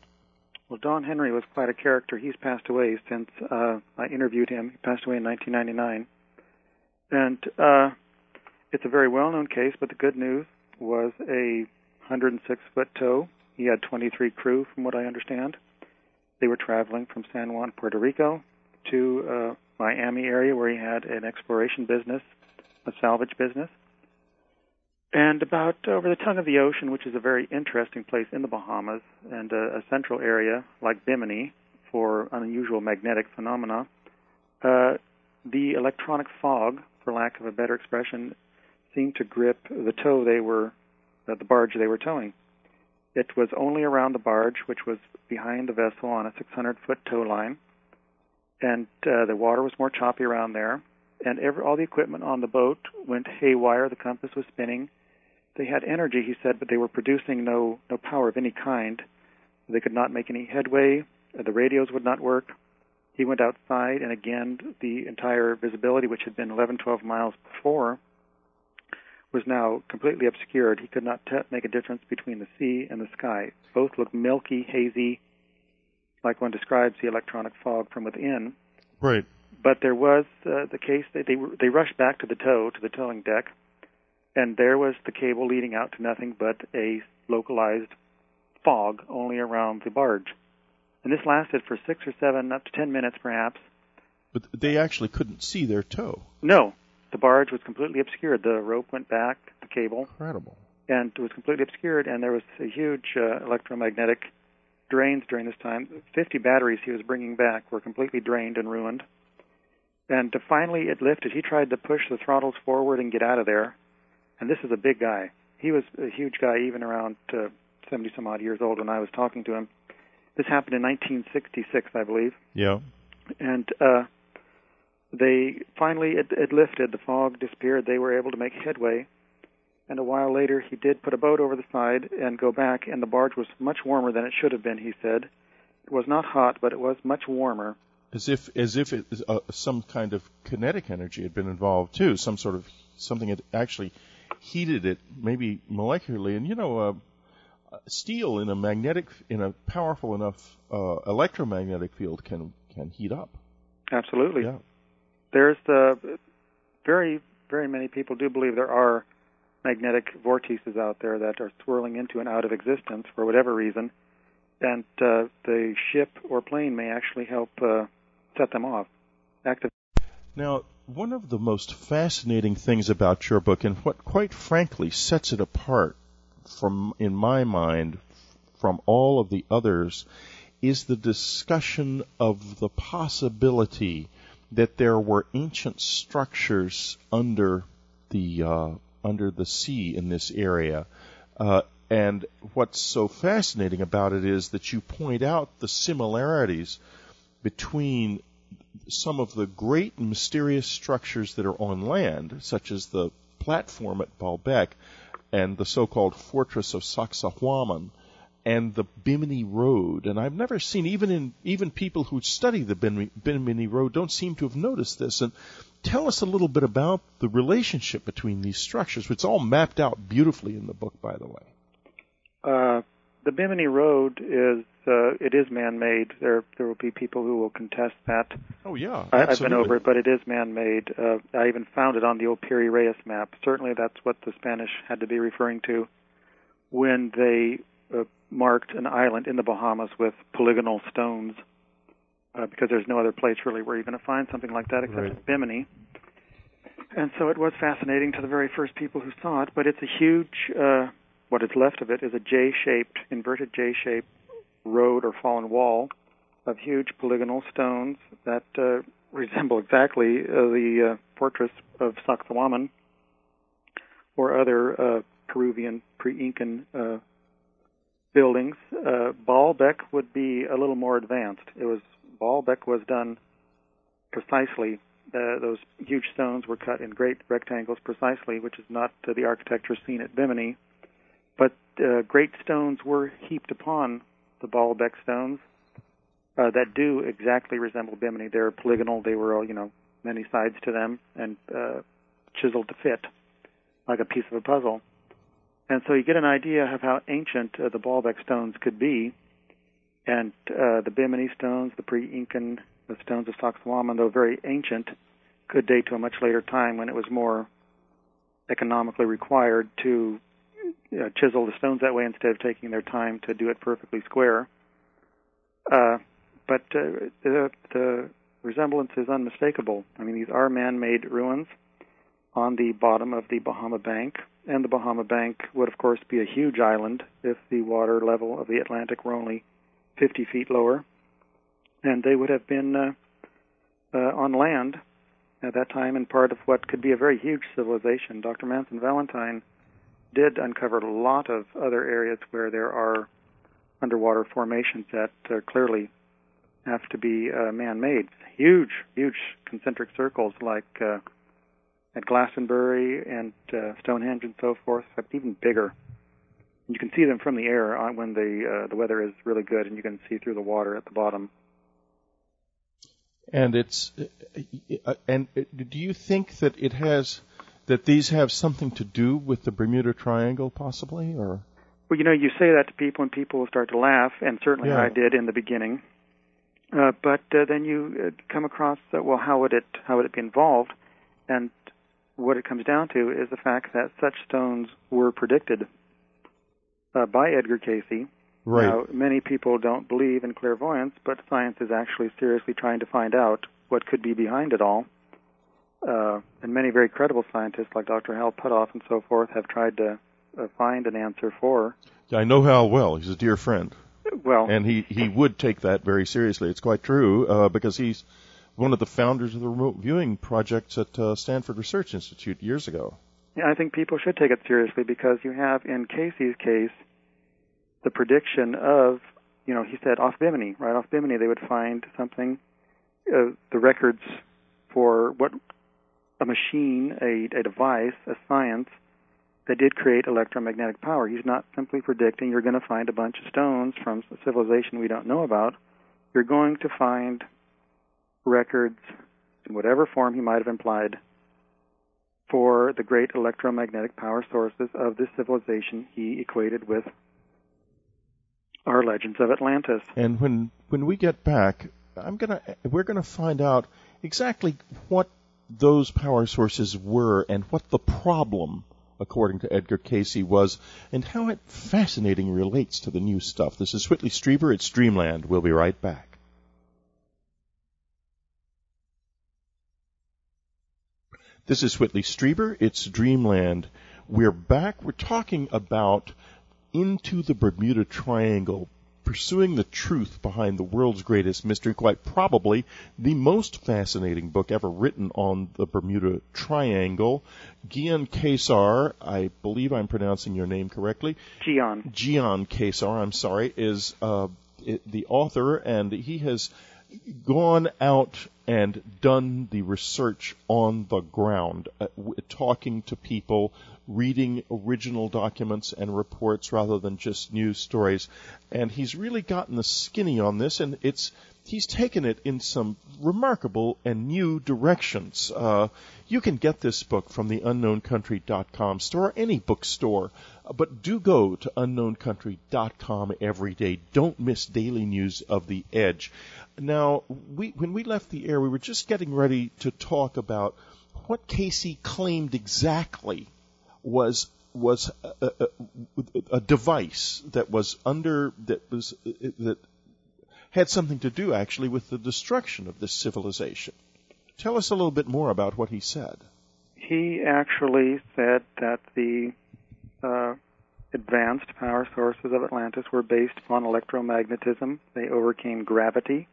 Well, Don Henry was quite a character. He's passed away since I interviewed him. He passed away in 1999. And it's a very well-known case, but the good news was a 106-foot tow He had 23 crew, from what I understand. They were traveling from San Juan, Puerto Rico, to Miami area, where he had an exploration business, a salvage business. And about over the tongue of the ocean, which is a very interesting place in the Bahamas, and a central area like Bimini for unusual magnetic phenomena, the electronic fog, for lack of a better expression, seemed to grip the the barge they were towing. It was only around the barge, which was behind the vessel on a 600-foot tow line, and the water was more choppy around there, and all the equipment on the boat went haywire. The compass was spinning. They had energy, he said, but they were producing no power of any kind. They could not make any headway. The radios would not work. He went outside, and again, the entire visibility, which had been 11, 12 miles before, was now completely obscured. He could not make a difference between the sea and the sky. Both looked milky, hazy, like one describes the electronic fog from within. Right. But there was the case that they rushed back to the towing deck, and there was the cable leading out to nothing but a localized fog only around the barge. And this lasted for 6 or 7, up to 10 minutes perhaps. But they actually couldn't see their tow. No. The barge was completely obscured. The rope went back, the cable. Incredible. And it was completely obscured, and there was a huge electromagnetic drains during this time. 50 batteries he was bringing back were completely drained and ruined. And finally it lifted. He tried to push the throttles forward and get out of there. And this is a big guy. He was a huge guy, even around 70-some-odd years old when I was talking to him. This happened in 1966, I believe. Yeah. And they finally, it lifted. The fog disappeared. They were able to make headway. And a while later, he did put a boat over the side and go back, and the barge was much warmer than it should have been, he said. It was not hot, but it was much warmer. As if some kind of kinetic energy had been involved, too. Something had actually heated it, maybe molecularly. And, steel in a powerful enough electromagnetic field can heat up. Absolutely. Yeah. There's very, very many people do believe there are magnetic vortices out there that are swirling into and out of existence for whatever reason, and the ship or plane may actually help set them off. Now, one of the most fascinating things about your book, and what quite frankly sets it apart in my mind, from all of the others, is the discussion of the possibility that there were ancient structures under the sea in this area. And what's so fascinating about it is that you point out the similarities between some of the great and mysterious structures that are on land, such as the platform at Baalbek and the so-called fortress of Sacsayhuaman, and the Bimini Road. And I've never seen, even people who study the Bimini Road don't seem to have noticed this. And tell us a little bit about the relationship between these structures. It's all mapped out beautifully in the book, by the way. The Bimini Road is man-made. There will be people who will contest that. Oh, yeah, I've been over it, but it is man-made. I even found it on the old Piri Reyes map. Certainly that's what the Spanish had to be referring to when they marked an island in the Bahamas with polygonal stones, because there's no other place really where you're going to find something like that except in Bimini. And so it was fascinating to the very first people who saw it, but it's a huge, what is left of it is a J-shaped, inverted J-shaped road or fallen wall of huge polygonal stones that resemble exactly the fortress of Sacsayhuaman or other Peruvian pre-Incan buildings. Baalbek would be a little more advanced. Baalbek was done precisely. Those huge stones were cut in great rectangles precisely, which is not the architecture seen at Bimini. But great stones were heaped upon the Baalbek stones that do exactly resemble Bimini. They're polygonal. They were all, many sides to them and chiseled to fit like a piece of a puzzle. And so you get an idea of how ancient the Baalbek stones could be. And the Bimini stones, the pre-Incan stones of Sacsayhuaman, though very ancient, could date to a much later time when it was more economically required to chisel the stones that way instead of taking their time to do it perfectly square. But the resemblance is unmistakable. I mean, these are man-made ruins on the bottom of the Bahama Bank, and the Bahama Bank would, of course, be a huge island if the water level of the Atlantic were only 50 feet lower, and they would have been on land at that time and part of what could be a very huge civilization. Dr. Manson Valentine did uncover a lot of other areas where there are underwater formations that clearly have to be man-made. Huge, huge concentric circles like at Glastonbury and Stonehenge and so forth, but even bigger. You can see them from the air when the weather is really good, and you can see through the water at the bottom. And do you think that these have something to do with the Bermuda Triangle, possibly, or? Well, you say that to people, and people will start to laugh, and certainly I did in the beginning. But then you come across how would it be involved? And what it comes down to is the fact that such stones were predicted by Edgar Cayce. Right. Now, many people don't believe in clairvoyance, but science is actually seriously trying to find out what could be behind it all. And many very credible scientists, like Dr. Hal Puthoff and so forth, have tried to find an answer for. I know Hal well. He's a dear friend. Well, and he would take that very seriously. It's quite true, because he's one of the founders of the remote viewing projects at Stanford Research Institute years ago. Yeah, I think people should take it seriously, because you have, in Cayce's case, the prediction of, he said off Bimini, right off Bimini, they would find something, the records for what a machine, a device, a science that did create electromagnetic power. He's not simply predicting you're going to find a bunch of stones from a civilization we don't know about. You're going to find records, in whatever form he might have implied, for the great electromagnetic power sources of this civilization he equated with our legends of Atlantis. And when we get back, we're gonna find out exactly what those power sources were and what the problem, according to Edgar Cayce, was, and how it fascinatingly relates to the new stuff. This is Whitley Strieber. It's Dreamland. We'll be right back. This is Whitley Strieber. It's Dreamland. We're back. We're talking about Into the Bermuda Triangle, pursuing the truth behind the world's greatest mystery, quite probably the most fascinating book ever written on the Bermuda Triangle. Gian Caesar, I believe I'm pronouncing your name correctly. Gian Caesar, I'm sorry, is the author, and he has gone out and done the research on the ground, talking to people, reading original documents and reports rather than just news stories. And he's really gotten the skinny on this, and he's taken it in some remarkable and new directions. You can get this book from the unknowncountry.com store, any bookstore, but do go to unknowncountry.com every day. Don't miss daily news of the Edge. Now, when we left the air, we were just getting ready to talk about what Cayce claimed exactly was a device that had something to do actually with the destruction of this civilization. Tell us a little bit more about what he said. He actually said that the advanced power sources of Atlantis were based upon electromagnetism. They overcame gravity.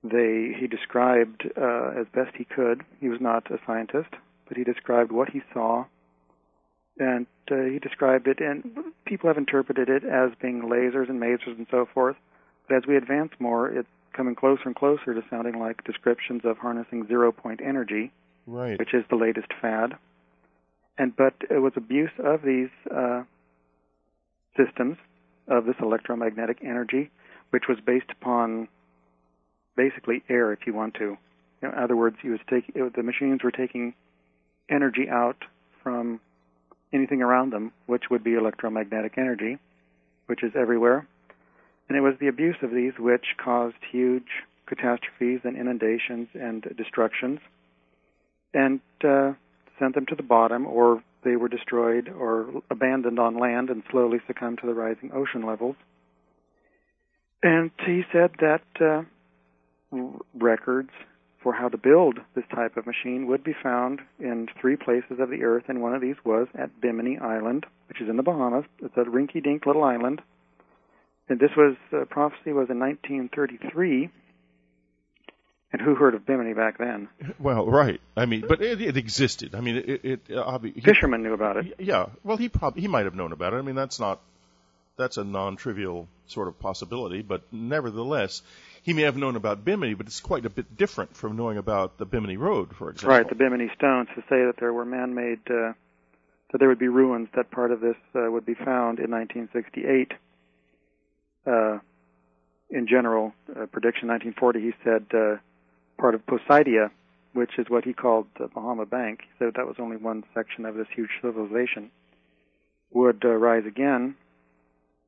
He described, as best he could, he was not a scientist, but he described what he saw, and he described it, and people have interpreted it as being lasers and masers and so forth. But as we advance more, it's coming closer and closer to sounding like descriptions of harnessing zero-point energy, right, which is the latest fad. But it was abuse of these systems, of this electromagnetic energy, which was based upon basically air, if you want to. In other words, the machines were taking energy out from anything around them, which would be electromagnetic energy, which is everywhere. And it was the abuse of these which caused huge catastrophes and inundations and destructions, and sent them to the bottom, or they were destroyed or abandoned on land and slowly succumbed to the rising ocean levels. And he said that records for how to build this type of machine would be found in 3 places of the earth, and one of these was at Bimini Island, which is in the Bahamas. It's a rinky-dink little island. And this prophecy was in 1933. And who heard of Bimini back then? Well, right. I mean, but it existed. I mean, fishermen knew about it. Yeah. Well, he might have known about it. I mean, that's a non-trivial sort of possibility, but nevertheless, he may have known about Bimini, but it's quite a bit different from knowing about the Bimini Road, for example. Right, the Bimini stones, to say that there were man-made, that there would be ruins, that part of this would be found in 1968. In general, prediction 1940, he said part of Poseidia, which is what he called the Bahama Bank. He said that was only one section of this huge civilization, would rise again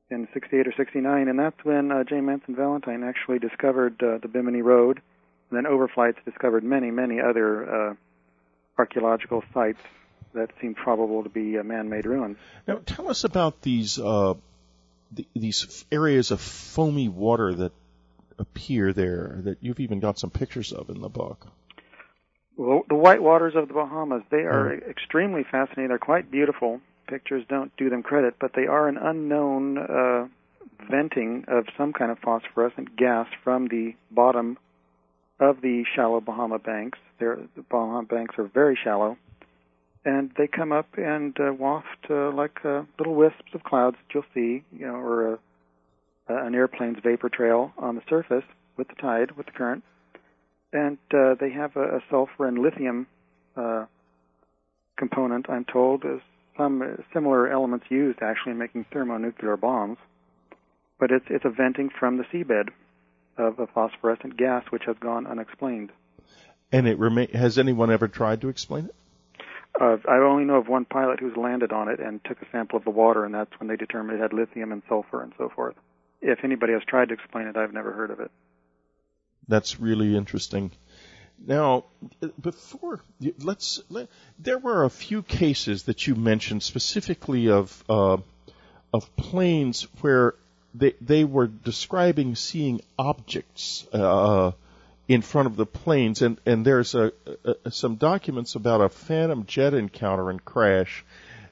in 68 or 69, and that's when J. Manson Valentine actually discovered the Bimini Road, and then overflights discovered many, many other archaeological sites that seemed probable to be man-made ruins. Now, tell us about these areas of foamy water that appear there, that you've even got some pictures of in the book. Well, the white waters of the Bahamas, they are extremely fascinating. They're quite beautiful. Pictures don't do them credit, but they are an unknown venting of some kind of phosphorescent gas from the bottom of the shallow Bahama banks. The Bahama banks are very shallow, and they come up and waft like little wisps of clouds that you'll see, or an airplane's vapor trail on the surface with the tide, with the current. And they have a sulfur and lithium component, I'm told. There's some similar elements used actually in making thermonuclear bombs. But it's a venting from the seabed of a phosphorescent gas which has gone unexplained. And has anyone ever tried to explain it? I only know of one pilot who's landed on it and took a sample of the water, and that's when they determined it had lithium and sulfur and so forth. If anybody has tried to explain it, I've never heard of it. That's really interesting. Now, there were a few cases that you mentioned specifically of planes where they were describing seeing objects in front of the planes, and there's some documents about a phantom jet encounter and crash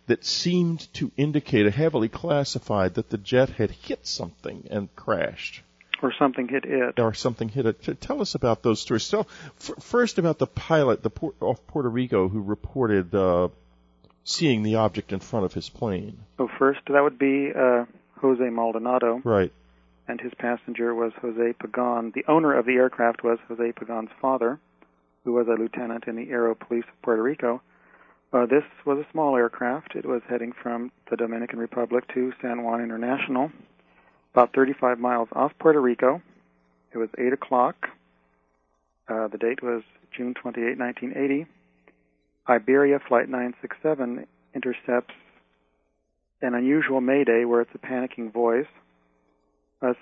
that seemed to indicate, a heavily classified, that the jet had hit something and crashed. Or something hit it. Or something hit it. Tell us about those stories. So, first about the pilot off Puerto Rico who reported seeing the object in front of his plane. So first, that would be Jose Maldonado. Right. And his passenger was Jose Pagan. The owner of the aircraft was Jose Pagan's father, who was a lieutenant in the Aero Police of Puerto Rico. This was a small aircraft. It was heading from the Dominican Republic to San Juan International, about 35 miles off Puerto Rico. It was 8 o'clock. The date was June 28, 1980. Iberia Flight 967 intercepts an unusual mayday where it's a panicking voice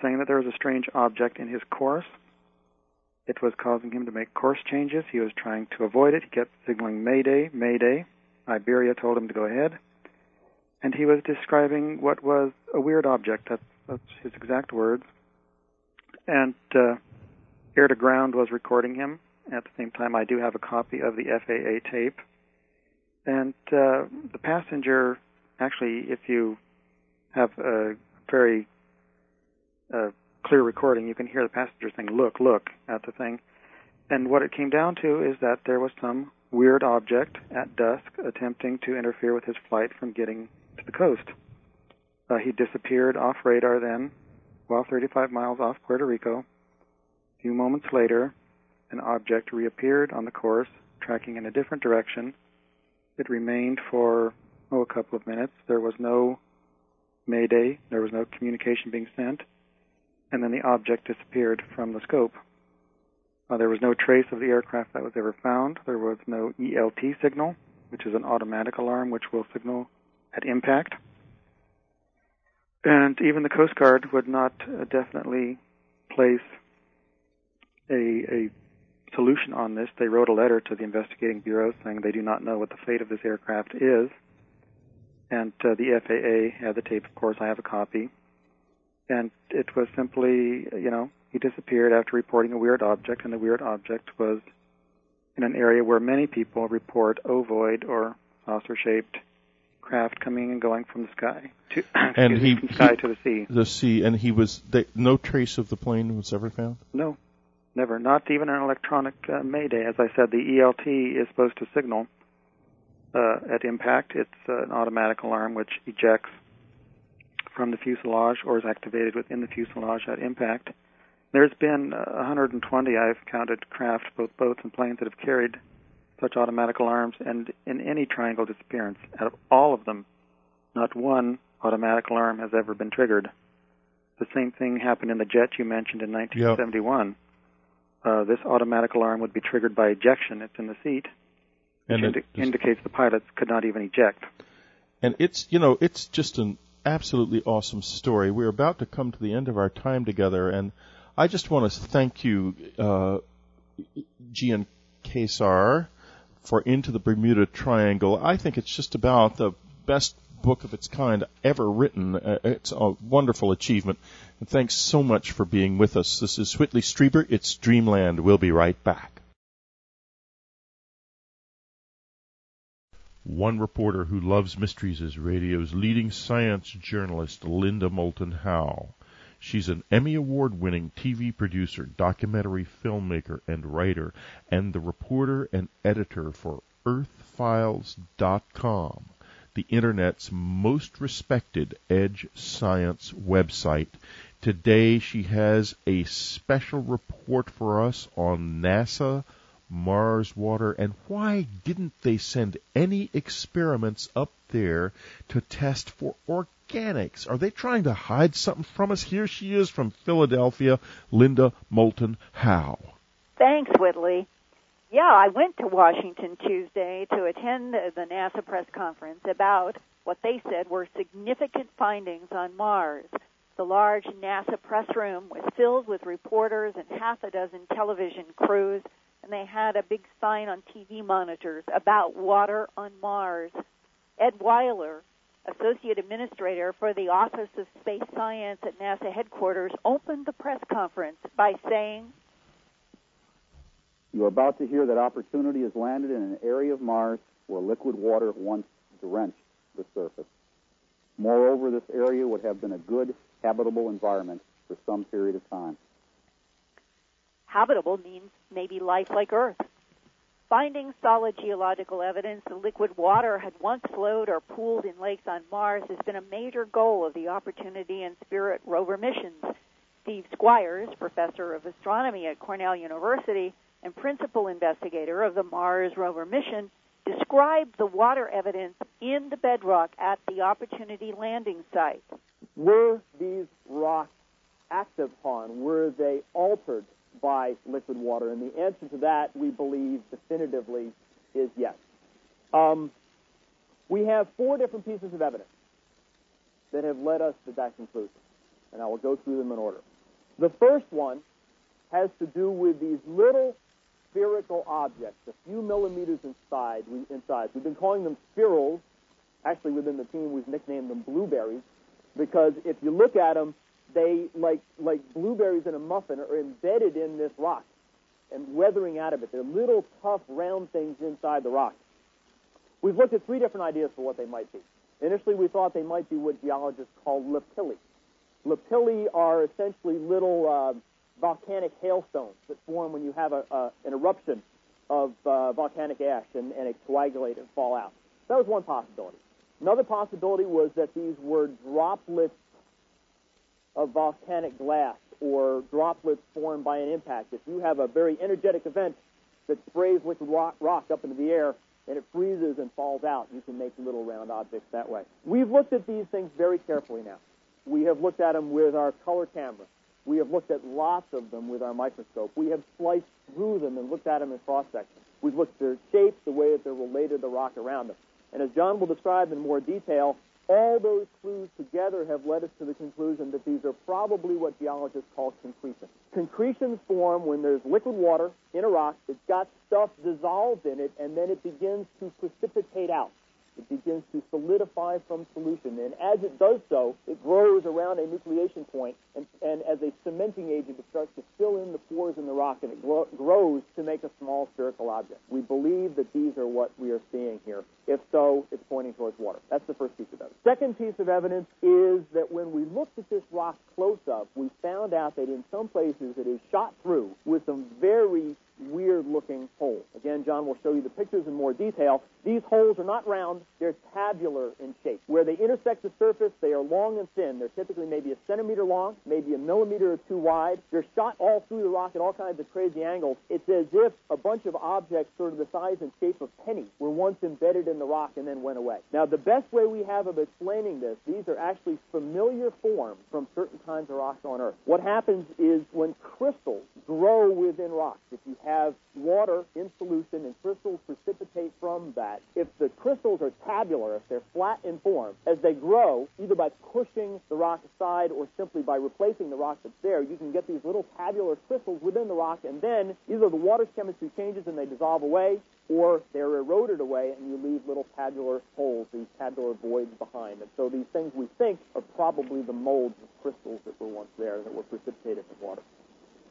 saying that there was a strange object in his course. It was causing him to make course changes. He was trying to avoid it. He kept signaling Mayday, Mayday. Iberia told him to go ahead. And he was describing what was a weird object. That's his exact words. And Air to Ground was recording him. At the same time, I do have a copy of the FAA tape. And the passenger, actually, if you have a very clear recording, you can hear the passenger saying, look, look, at the thing. And what it came down to is that there was some weird object at dusk attempting to interfere with his flight from getting to the coast. He disappeared off radar then, while 35 miles off Puerto Rico. A few moments later, an object reappeared on the course, tracking in a different direction. It remained for, a couple of minutes. There was no mayday. There was no communication being sent. And then the object disappeared from the scope. There was no trace of the aircraft that was ever found. There was no ELT signal, which is an automatic alarm which will signal at impact. And even the Coast Guard would not definitely place a solution on this. They wrote a letter to the investigating bureau saying they do not know what the fate of this aircraft is. And the FAA had the tape, of course. I have a copy. And it was simply, he disappeared after reporting a weird object, and the weird object was in an area where many people report ovoid or saucer-shaped craft coming and going from the sky to from the sky to the sea. The sea, and no trace of the plane was ever found? No, never. Not even an electronic mayday. As I said, the ELT is supposed to signal at impact. It's an automatic alarm which ejects from the fuselage or is activated within the fuselage at impact. There's been 120, I've counted, craft, both boats and planes, that have carried such automatic alarms, and in any triangle disappearance, out of all of them, not one automatic alarm has ever been triggered. The same thing happened in the jet you mentioned in 1971. Yep. This automatic alarm would be triggered by ejection. It's in the seat, which indicates the pilots could not even eject. And it's just an absolutely awesome story. We're about to come to the end of our time together, and I just want to thank you, Gian Kesar, for Into the Bermuda Triangle. I think it's just about the best book of its kind ever written. It's a wonderful achievement. And thanks so much for being with us. This is Whitley Strieber. It's Dreamland. We'll be right back. One reporter who loves mysteries is radio's leading science journalist, Linda Moulton Howe. She's an Emmy Award-winning TV producer, documentary filmmaker, and writer, and the reporter and editor for EarthFiles.com, the Internet's most respected edge science website. Today she has a special report for us on NASA, Mars water, and why didn't they send any experiments up there to test for organics? Are they trying to hide something from us? Here she is from Philadelphia, Linda Moulton Howe. Thanks, Whitley. Yeah, I went to Washington Tuesday to attend the NASA press conference about what they said were significant findings on Mars. The large NASA press room was filled with reporters and half a dozen television crews, and they had a big sign on TV monitors about water on Mars. Ed Weiler, Associate Administrator for the Office of Space Science at NASA headquarters, opened the press conference by saying, "You are about to hear that opportunity has landed in an area of Mars where liquid water once drenched the surface. Moreover, this area would have been a good, habitable environment for some period of time." Habitable means maybe life like Earth. Finding solid geological evidence that liquid water had once flowed or pooled in lakes on Mars has been a major goal of the Opportunity and Spirit rover missions. Steve Squires, professor of astronomy at Cornell University and principal investigator of the Mars rover mission, described the water evidence in the bedrock at the Opportunity landing site. Were these rocks acted upon? Were they altered by liquid water? And the answer to that, we believe definitively, is yes. We have 4 different pieces of evidence that have led us to that conclusion, and I will go through them in order. The first one has to do with these little spherical objects, a few millimeters in size. We've been calling them spherules. Actually, within the team, we've nicknamed them blueberries, because if you look at them, they, like blueberries in a muffin, are embedded in this rock and weathering out of it. They're little, tough, round things inside the rock. We've looked at 3 different ideas for what they might be. Initially, we thought they might be what geologists call lapilli. Lapilli are essentially little volcanic hailstones that form when you have an eruption of volcanic ash and it coagulate and fall out. That was one possibility. Another possibility was that these were droplets of volcanic glass, or droplets formed by an impact. If you have a very energetic event that sprays liquid rock up into the air and it freezes and falls out, you can make little round objects that way. We've looked at these things very carefully now. We have looked at them with our color camera. We have looked at lots of them with our microscope. We have sliced through them and looked at them in cross-section. We've looked at their shapes, the way that they're related to the rock around them. And as John will describe in more detail, all those clues together have led us to the conclusion that these are probably what geologists call concretions. Concretions form when there's liquid water in a rock, it's got stuff dissolved in it, and then it begins to precipitate out. It begins to solidify from solution. And as it does so, it grows around a nucleation point, and as a cementing agent, it starts to fill in the pores in the rock, and it grows to make a small spherical object. We believe that these are what we are seeing here. If so, it's pointing towards water. That's the first piece of evidence. Second piece of evidence is that when we looked at this rock close up, we found out that in some places it is shot through with some very weird-looking holes. Again, John will show you the pictures in more detail. These holes are not round. They're tabular in shape. Where they intersect the surface, they are long and thin. They're typically maybe a centimeter long, maybe a millimeter or two wide. They're shot all through the rock at all kinds of crazy angles. It's as if a bunch of objects sort of the size and shape of pennies were once embedded in the rock and then went away. Now, the best way we have of explaining this, these are actually familiar forms from certain kinds of rocks on Earth. What happens is when crystals grow within rocks, if you have water in solution and crystals precipitate from that, if the crystals are tabular, if they're flat in form, as they grow, either by pushing the rock aside or simply by replacing the rock that's there, you can get these little tabular crystals within the rock, and then either the water's chemistry changes and they dissolve away, or they're eroded away and you leave little tabular holes, these tabular voids behind. And so these things we think are probably the molds of crystals that were once there that were precipitated in water.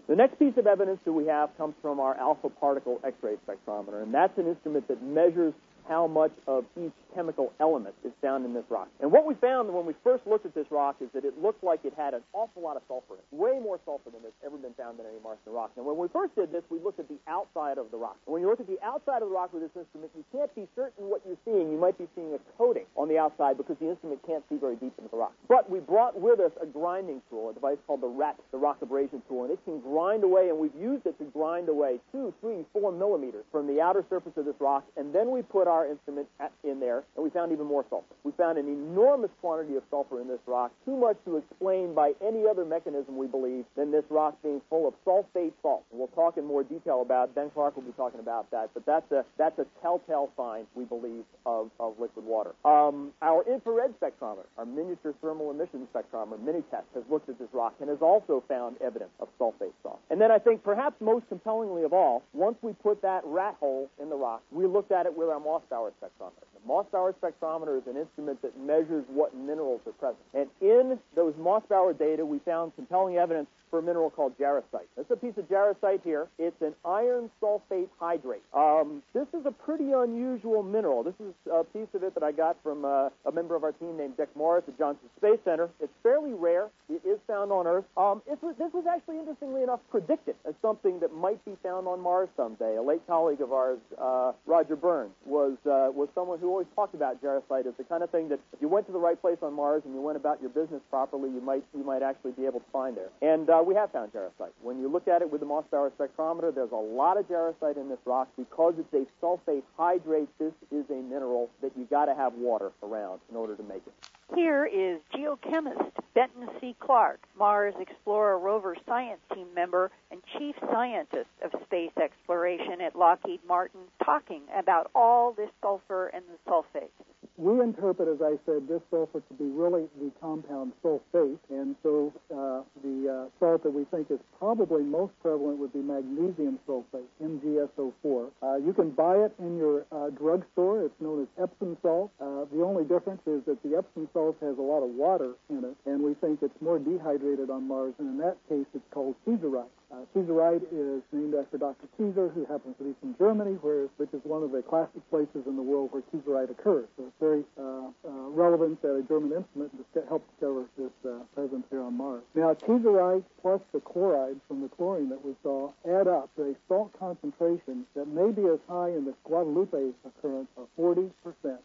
The next piece of evidence that we have comes from our alpha particle X-ray spectrometer, and that's an instrument that measures how much of each chemical element is found in this rock. And what we found when we first looked at this rock is that it looked like it had an awful lot of sulfur in it, way more sulfur than has ever been found in any Martian rock. And when we first did this, we looked at the outside of the rock. And when you look at the outside of the rock with this instrument, you can't be certain what you're seeing. You might be seeing a coating on the outside because the instrument can't see very deep into the rock. But we brought with us a grinding tool, a device called the RAT, the rock abrasion tool, and it can grind away, and we've used it to grind away 2, 3, 4 millimeters from the outer surface of this rock, and then we put our instrument in there, and we found even more sulfur. We found an enormous quantity of sulfur in this rock, too much to explain by any other mechanism, we believe, than this rock being full of sulfate salt. And we'll talk in more detail about it. Ben Clark will be talking about that, but that's a telltale sign, we believe, of liquid water. Our infrared spectrometer, our miniature thermal emission spectrometer, Minitest, has looked at this rock and has also found evidence of sulfate salt. And then I think perhaps most compellingly of all, once we put that rat hole in the rock, we looked at it with our Mossbauer spectrometer. The Mossbauer spectrometer is an instrument that measures what minerals are present. And in those Mossbauer data, we found compelling evidence for a mineral called jarosite. This is a piece of jarosite here. It's an iron sulfate hydrate. This is a pretty unusual mineral. This is a piece of it that I got from a member of our team named Dick Morris at Johnson Space Center. It's fairly rare. It is found on Earth. This was actually, interestingly enough, predicted as something that might be found on Mars someday. A late colleague of ours, Roger Burns, was someone who always talked about jarosite as the kind of thing that if you went to the right place on Mars and you went about your business properly, you might actually be able to find there. And we have found jarosite. When you look at it with the Mossbauer spectrometer, there's a lot of jarosite in this rock. Because it's a sulfate hydrate, this is a mineral that you got to have water around in order to make it. Here is geochemist Benton C. Clark, Mars Explorer rover science team member and chief scientist of space exploration at Lockheed Martin, talking about all this sulfur and the sulfates. We interpret, as I said, this sulfur to be really the compound sulfate, and so the salt that we think is probably most prevalent would be magnesium sulfate, MgSO4. You can buy it in your drugstore. It's known as Epsom salt. The only difference is that the Epsom salt has a lot of water in it, and we think it's more dehydrated on Mars, and in that case it's called Caesarite. Caesarite is named after Dr. Caesar, who happens to be from Germany, which is one of the classic places in the world where Caesarite occurs. So it's very relevant that a German instrument helped discover this presence here on Mars. Now, Caesarite plus the chloride from the chlorine that we saw add up to a salt concentration that may be as high in the Guadalupe occurrence of 40%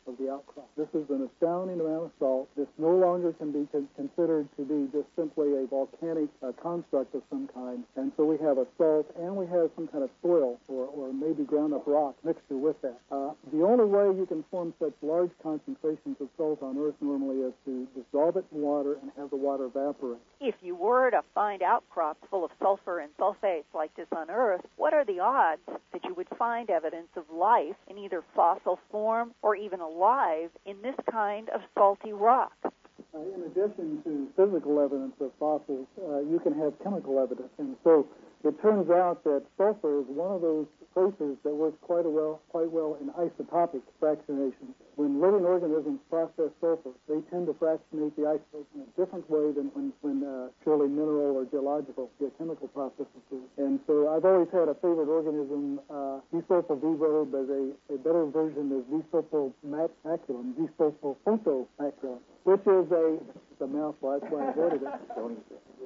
of the outcrop. This is an astounding amount of salt. This no longer can be considered to be just simply a volcanic construct of some kind. And so we have a salt and we have some kind of soil or maybe ground up rock mixture with that. The only way you can form such large concentrations of salt on Earth normally is to dissolve it in water and have the water evaporate. If you were to find outcrops full of sulfur and sulfates like this on Earth, what are the odds that you would find evidence of life in either fossil form or even alive in this kind of salty rock? In addition to physical evidence of fossils, you can have chemical evidence. And so it turns out that sulfur is one of those traces that works quite well in isotopic fractionation. When living organisms process sulfur, they tend to fractionate the isotopes in a different way than when purely mineral or geological geochemical processes do. And so I've always had a favorite organism, Desulfo vivo, but a better version is Desulfo maculum, Desulfo maculum, which is a mouthful, that's why I avoided it,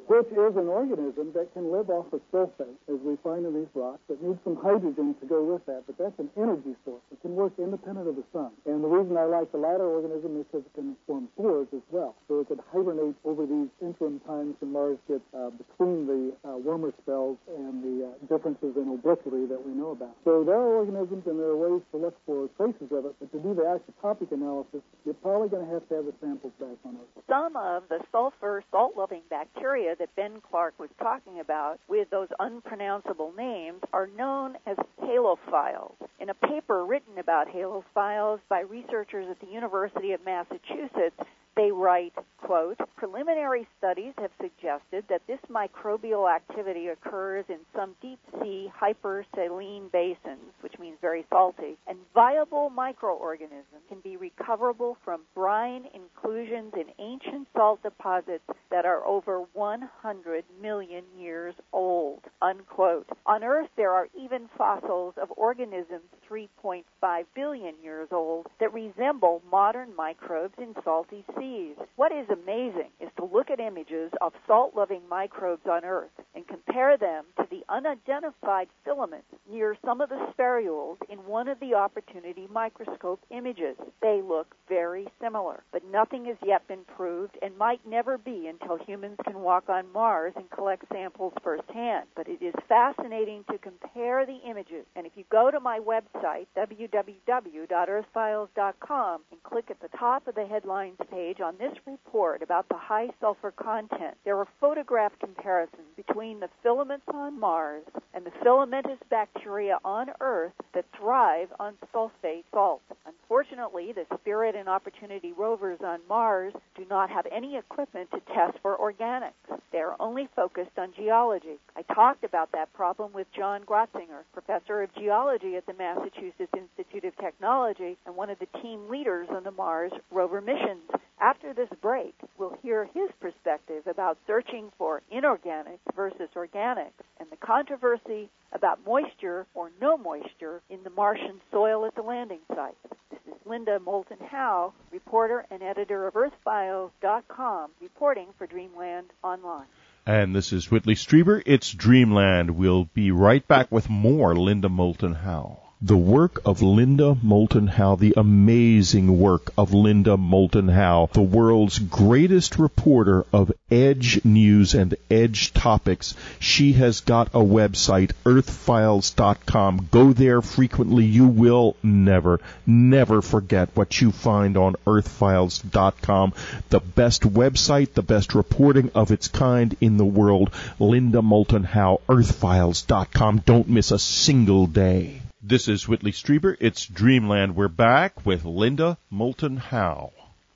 which is an organism that can live off of sulfate, as we find in these rocks, that needs some hydrogen to go with that, but that's an energy source. It can work independent of the sun. And the reason I like the latter organism is because it can form spores as well. So it could hibernate over these interim times when Mars gets between the warmer spells and the differences in obliquity that we know about. So there are organisms and there are ways to look for traces of it, but to do the isotopic analysis, you're probably going to have the samples back on Earth. Some of the sulfur salt-loving bacteria that Ben Clark was talking about with those unpronounceable names are known as halophiles. In a paper written about halophiles by researchers at the University of Massachusetts, they write, quote, preliminary studies have suggested that this microbial activity occurs in some deep-sea hypersaline basins, which means very salty, and viable microorganisms can be recoverable from brine inclusions in ancient salt deposits that are over 100 million years old, unquote. On Earth, there are even fossils of organisms 3.5 billion years old that resemble modern microbes in salty seas. What is amazing is to look at images of salt-loving microbes on Earth and compare them to the unidentified filaments near some of the spherules in one of the Opportunity microscope images. They look very similar, but nothing has yet been proved and might never be until humans can walk on Mars and collect samples firsthand. But it is fascinating to compare the images. And if you go to my website, www.earthfiles.com, and click at the top of the headlines page on this report about the high sulfur content, there are photograph comparisons between the filaments on Mars and the filamentous bacteria on Earth that thrive on sulfate salt. Unfortunately, the Spirit and Opportunity rovers on Mars do not have any equipment to test for organics. They are only focused on geology. I talked about that problem with John Grotzinger, professor of geology at the Massachusetts Institute of Technology and one of the team leaders on the Mars rover missions. After this break, we'll hear his perspective about searching for inorganics versus organics and the controversy about moisture or no moisture in the Martian soil at the landing site. This is Linda Moulton Howe, reporter and editor of EarthFiles.com, reporting for Dreamland Online. And this is Whitley Strieber. It's Dreamland. We'll be right back with more Linda Moulton Howe. The work of Linda Moulton Howe, the amazing work of Linda Moulton Howe, the world's greatest reporter of edge news and edge topics. She has got a website, earthfiles.com. Go there frequently. You will never forget what you find on earthfiles.com. The best website, the best reporting of its kind in the world. Linda Moulton Howe, earthfiles.com. Don't miss a single day. This is Whitley Strieber. It's Dreamland. We're back with Linda Moulton Howe.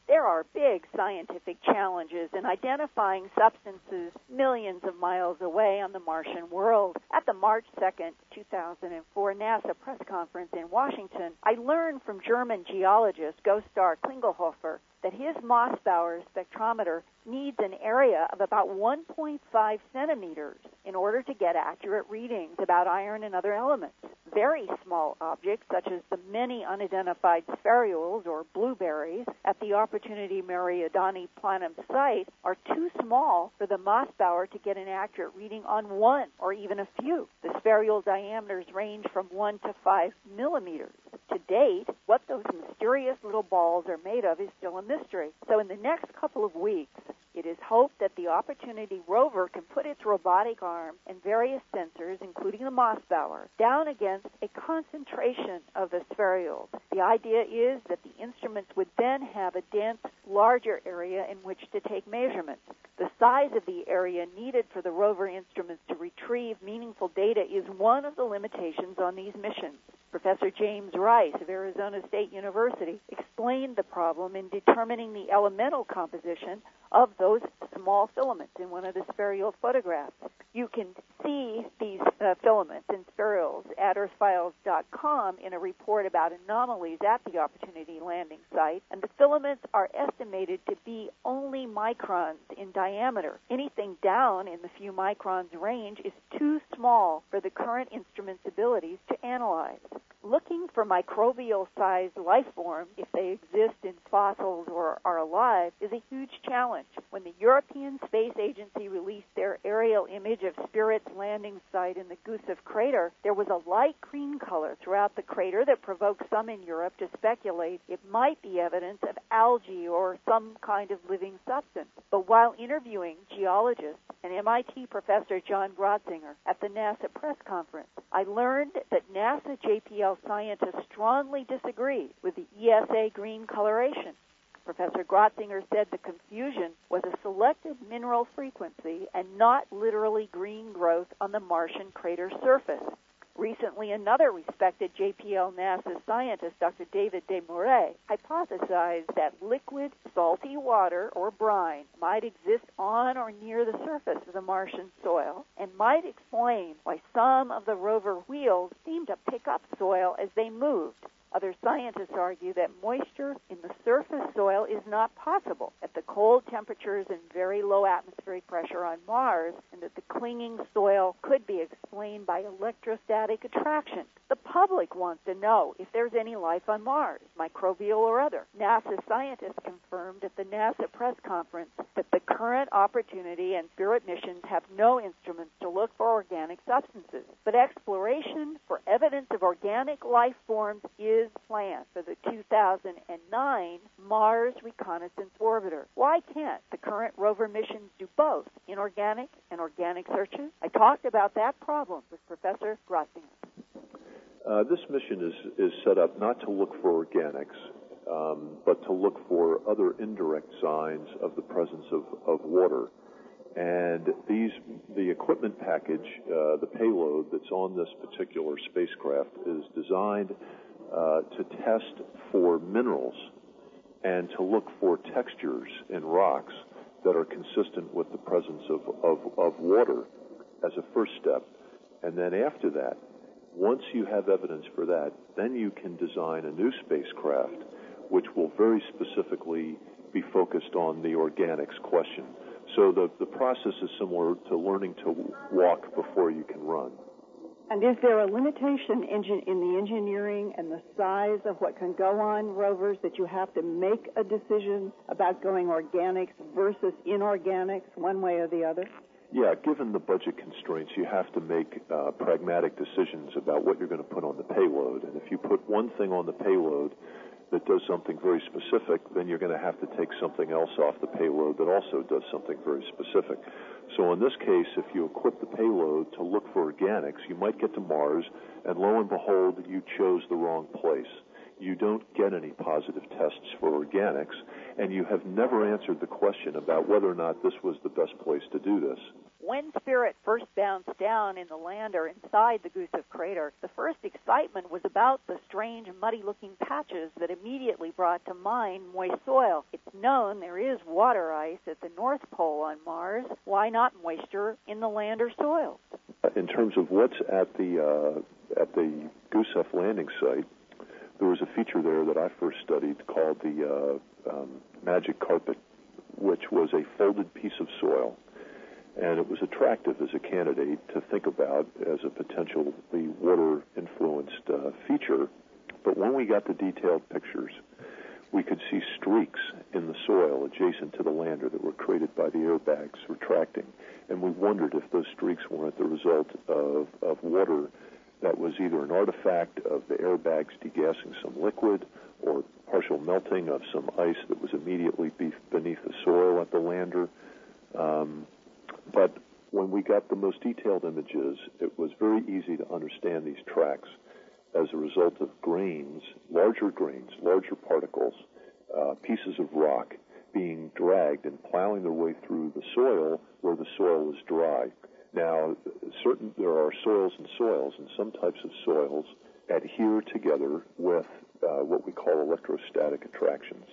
There are big scientific challenges in identifying substances millions of miles away on the Martian world. At the March 2nd, 2004 NASA press conference in Washington, I learned from German geologist Gostar Klingelhofer that his Mossbauer spectrometer needs an area of about 1.5 centimeters in order to get accurate readings about iron and other elements. Very small objects, such as the many unidentified spherules or blueberries at the Opportunity Meridiani Planum site, are too small for the Mossbauer to get an accurate reading on one or even a few. The spherule diameters range from 1 to 5 millimeters. To date, what those mysterious little balls are made of is still a mystery. So in the next couple of weeks, it is hoped that the Opportunity rover can put its robotic arm and various sensors, including the Mossbauer, down against a concentration of the spherules. The idea is that the instruments would then have a dense, larger area in which to take measurements. The size of the area needed for the rover instruments to retrieve meaningful data is one of the limitations on these missions. Professor James Rice of Arizona State University explained the problem in determining the elemental composition of those small filaments in one of the spherule photographs. You can see these filaments and spherules at earthfiles.com in a report about anomalies at the Opportunity landing site, and the filaments are estimated to be only microns in diameter. Anything down in the few microns range is too small for the current instrument's abilities to analyze. Looking for microbial-sized life forms, if they exist in fossils or are alive, is a huge challenge. When the European Space Agency released their aerial image of Spirit's landing site in the Gusev crater, there was a light green color throughout the crater that provoked some in Europe to speculate it might be evidence of algae or some kind of living substance. But while interviewing geologists and MIT professor John Grotzinger at the NASA press conference, I learned that NASA JPL scientists strongly disagreed with the ESA green coloration. Professor Grotzinger said the confusion was a selected mineral frequency and not literally green growth on the Martian crater surface. Recently, another respected JPL NASA scientist, Dr. David Desmarais, hypothesized that liquid, salty water, or brine, might exist on or near the surface of the Martian soil and might explain why some of the rover wheels seemed to pick up soil as they moved. Other scientists argue that moisture in the surface soil is not possible at the cold temperatures and very low atmospheric pressure on Mars, and that the clinging soil could be explained by electrostatic attraction. The public wants to know if there's any life on Mars, microbial or other. NASA scientists confirmed at the NASA press conference that the current Opportunity and Spirit missions have no instruments to look for organic substances, but exploration for evidence of organic life forms is planned for the 2009 Mars Reconnaissance Orbiter. Why can't the current rover missions do both, inorganic and organic searches? I talked about that problem with Professor Grotzinger. This mission is set up not to look for organics, but to look for other indirect signs of the presence of water. And the equipment package, the payload that's on this particular spacecraft, is designed to test for minerals and to look for textures in rocks that are consistent with the presence of water as a first step. And then after that, once you have evidence for that, then you can design a new spacecraft which will very specifically be focused on the organics question. So the process is similar to learning to walk before you can run. And is there a limitation in the engineering and the size of what can go on rovers that you have to make a decision about going organics versus inorganics one way or the other? Yeah, given the budget constraints, you have to make pragmatic decisions about what you're going to put on the payload. And if you put one thing on the payload that does something very specific, then you're going to have to take something else off the payload that also does something very specific. So in this case, if you equip the payload to look for organics, you might get to Mars, and lo and behold, you chose the wrong place. You don't get any positive tests for organics, and you have never answered the question about whether or not this was the best place to do this. When Spirit first bounced down in the lander inside the Gusev crater, the first excitement was about the strange, muddy-looking patches that immediately brought to mind moist soil. It's known there is water ice at the North Pole on Mars. Why not moisture in the lander soils? In terms of what's at the Gusev landing site, there was a feature there that I first studied called the magic carpet, which was a folded piece of soil. And it was attractive as a candidate to think about as a potentially water-influenced feature. But when we got the detailed pictures, we could see streaks in the soil adjacent to the lander that were created by the airbags retracting. And we wondered if those streaks weren't the result of water that was either an artifact of the airbags degassing some liquid or partial melting of some ice that was immediately beneath the soil at the lander. But when we got the most detailed images, it was very easy to understand these tracks as a result of grains, larger particles, pieces of rock being dragged and plowing their way through the soil where the soil was dry. Now, there are soils, and some types of soils adhere together with what we call electrostatic attractions,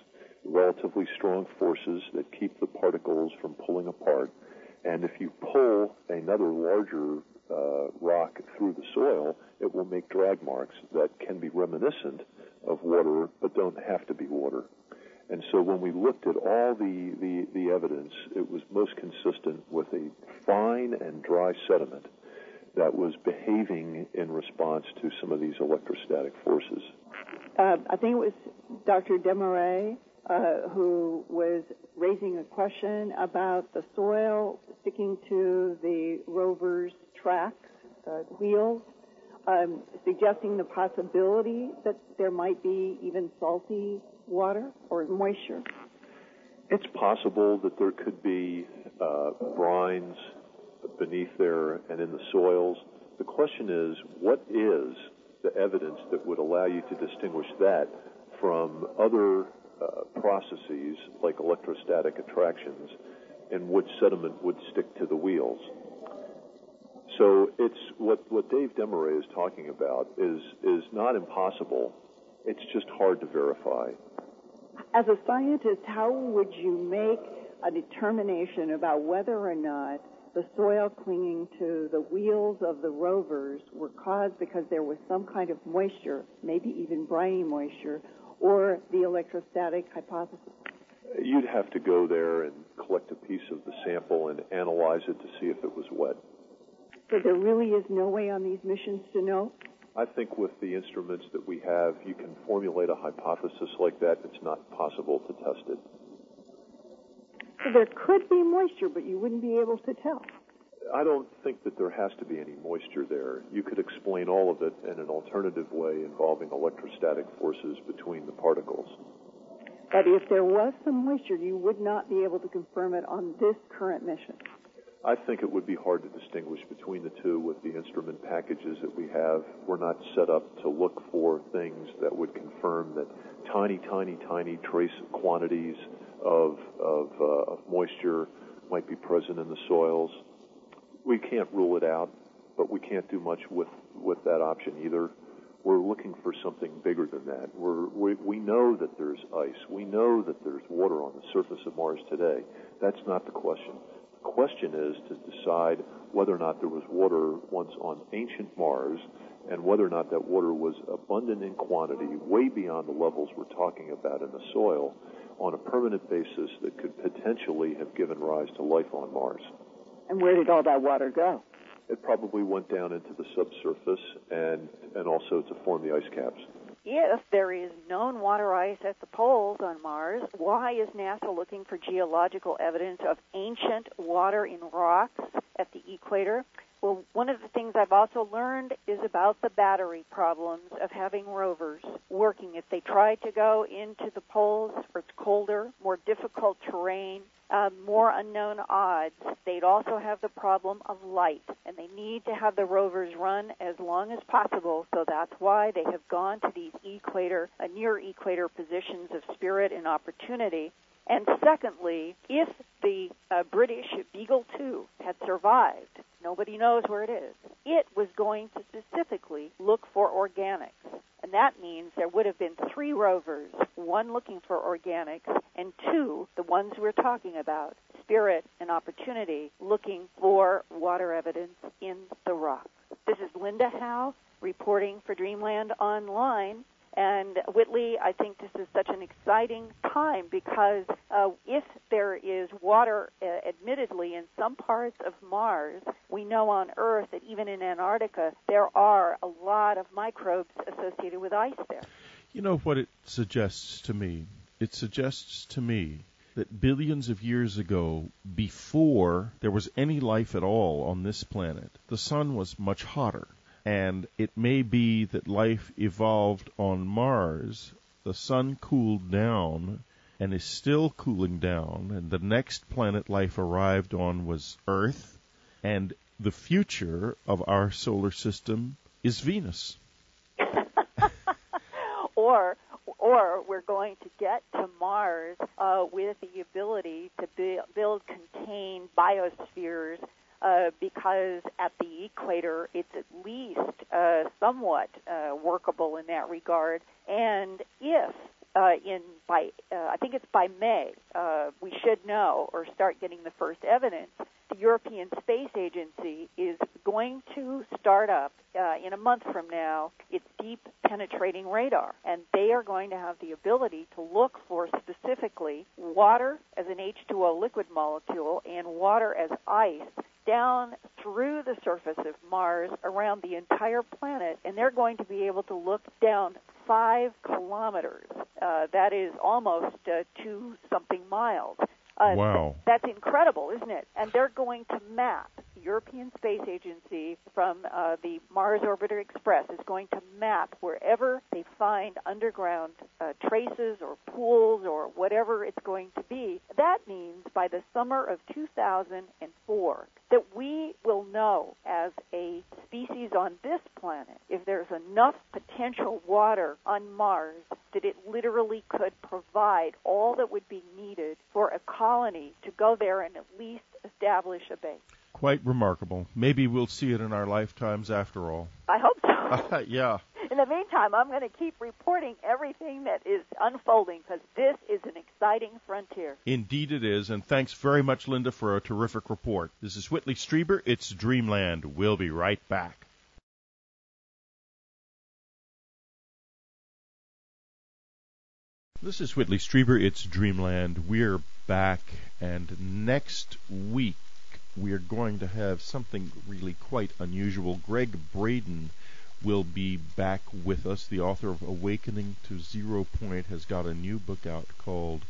relatively strong forces that keep the particles from pulling apart. And if you pull another larger rock through the soil, it will make drag marks that can be reminiscent of water but don't have to be water. And so when we looked at all the evidence, it was most consistent with a fine and dry sediment that was behaving in response to some of these electrostatic forces. I think it was Dr. Desmarais who was raising a question about the soil sticking to the rover's tracks, wheels, suggesting the possibility that there might be even salty water or moisture. It's possible that there could be brines beneath there and in the soils. The question is, what is the evidence that would allow you to distinguish that from other processes like electrostatic attractions in which sediment would stick to the wheels? So it's what Dave Desmarais is talking about is not impossible. It's just hard to verify. As a scientist, how would you make a determination about whether or not the soil clinging to the wheels of the rovers were caused because there was some kind of moisture, maybe even briny moisture, or the electrostatic hypothesis? You'd have to go there and collect a piece of the sample and analyze it to see if it was wet. So there really is no way on these missions to know? I think with the instruments that we have, you can formulate a hypothesis like that. It's not possible to test it. So there could be moisture, but you wouldn't be able to tell. I don't think that there has to be any moisture there. You could explain all of it in an alternative way involving electrostatic forces between the particles. But if there was some moisture, you would not be able to confirm it on this current mission. I think it would be hard to distinguish between the two with the instrument packages that we have. We're not set up to look for things that would confirm that tiny, tiny, tiny trace quantities of moisture might be present in the soils. We can't rule it out, but we can't do much with that option either. We're looking for something bigger than that. We know that there's ice. We know that there's water on the surface of Mars today. That's not the question. The question is to decide whether or not there was water once on ancient Mars and whether or not that water was abundant in quantity, way beyond the levels we're talking about in the soil, on a permanent basis that could potentially have given rise to life on Mars. And where did all that water go? It probably went down into the subsurface and also to form the ice caps. If there is known water ice at the poles on Mars, why is NASA looking for geological evidence of ancient water in rocks at the equator? Well, one of the things I've also learned is about the battery problems of having rovers working. If they try to go into the poles where it's colder, more difficult terrain, more unknown odds, they'd also have the problem of light, and they need to have the rovers run as long as possible, so that's why they have gone to these near-equator positions of Spirit and Opportunity. And secondly, if the British Beagle 2 had survived, nobody knows where it is, it was going to specifically look for organics. And that means there would have been 3 rovers, 1 looking for organics, and 2, the ones we're talking about, Spirit and Opportunity, looking for water evidence in the rock. This is Linda Howe reporting for Dreamland Online. And Whitley, I think this is such an exciting time because if there is water, admittedly, in some parts of Mars, we know on Earth that even in Antarctica, there are a lot of microbes associated with ice there. You know what it suggests to me? It suggests to me that billions of years ago, before there was any life at all on this planet, the sun was much hotter. And it may be that life evolved on Mars. The sun cooled down and is still cooling down, and the next planet life arrived on was Earth, and the future of our solar system is Venus. Or we're going to get to Mars with the ability to build contained biospheres because at the equator it's at least somewhat workable in that regard. And if I think it's by May, we should know or start getting the first evidence. The European Space Agency is going to start up in a month from now its deep penetrating radar, and they are going to have the ability to look for specifically water as an H2O liquid molecule and water as ice down through the surface of Mars around the entire planet, and they're going to be able to look down 5 kilometers. That is almost 2-something miles. Wow. That's incredible, isn't it? And they're going to map, the European Space Agency from the Mars Orbiter Express is going to map wherever they find underground traces or pools or whatever it's going to be. That means by the summer of 2004 that we will know as a species on this planet if there's enough potential water on Mars that it literally could provide all that would be needed for a colony to go there and at least establish a base. Quite remarkable. Maybe we'll see it in our lifetimes after all. I hope so. Yeah. In the meantime, I'm going to keep reporting everything that is unfolding because this is an exciting frontier. Indeed it is, and thanks very much, Linda, for a terrific report. This is Whitley Strieber. It's Dreamland. We'll be right back. This is Whitley Strieber. It's Dreamland. We're back, and next week we are going to have something really quite unusual. Greg Braden will be back with us. The author of Awakening to Zero Point has got a new book out called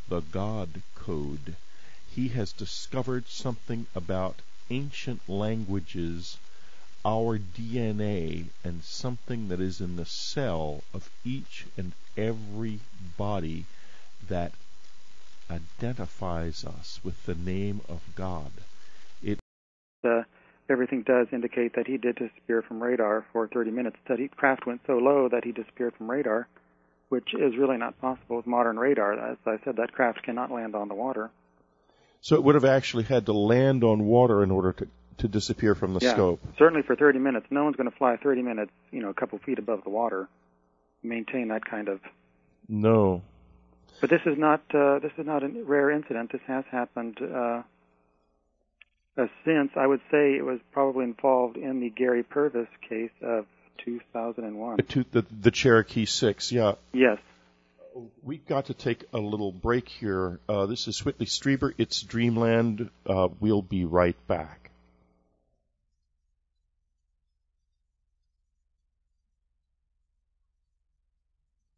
The God Code. He has discovered something about ancient languages, our DNA, and something that is in the cell of each and every body that identifies us with the name of God. Everything does indicate that he did disappear from radar for 30 minutes. That craft went so low that he disappeared from radar, which is really not possible with modern radar. As I said, that craft cannot land on the water. So it would have actually had to land on water in order to disappear from the scope. Certainly for 30 minutes. No one's going to fly 30 minutes, a couple feet above the water, maintain that kind of. No. But this is not a rare incident. This has happened. Since, I would say it was probably involved in the Gary Purvis case of 2001. The Cherokee 6, yeah. Yes. We've got to take a little break here. This is Whitley Strieber. It's Dreamland. We'll be right back.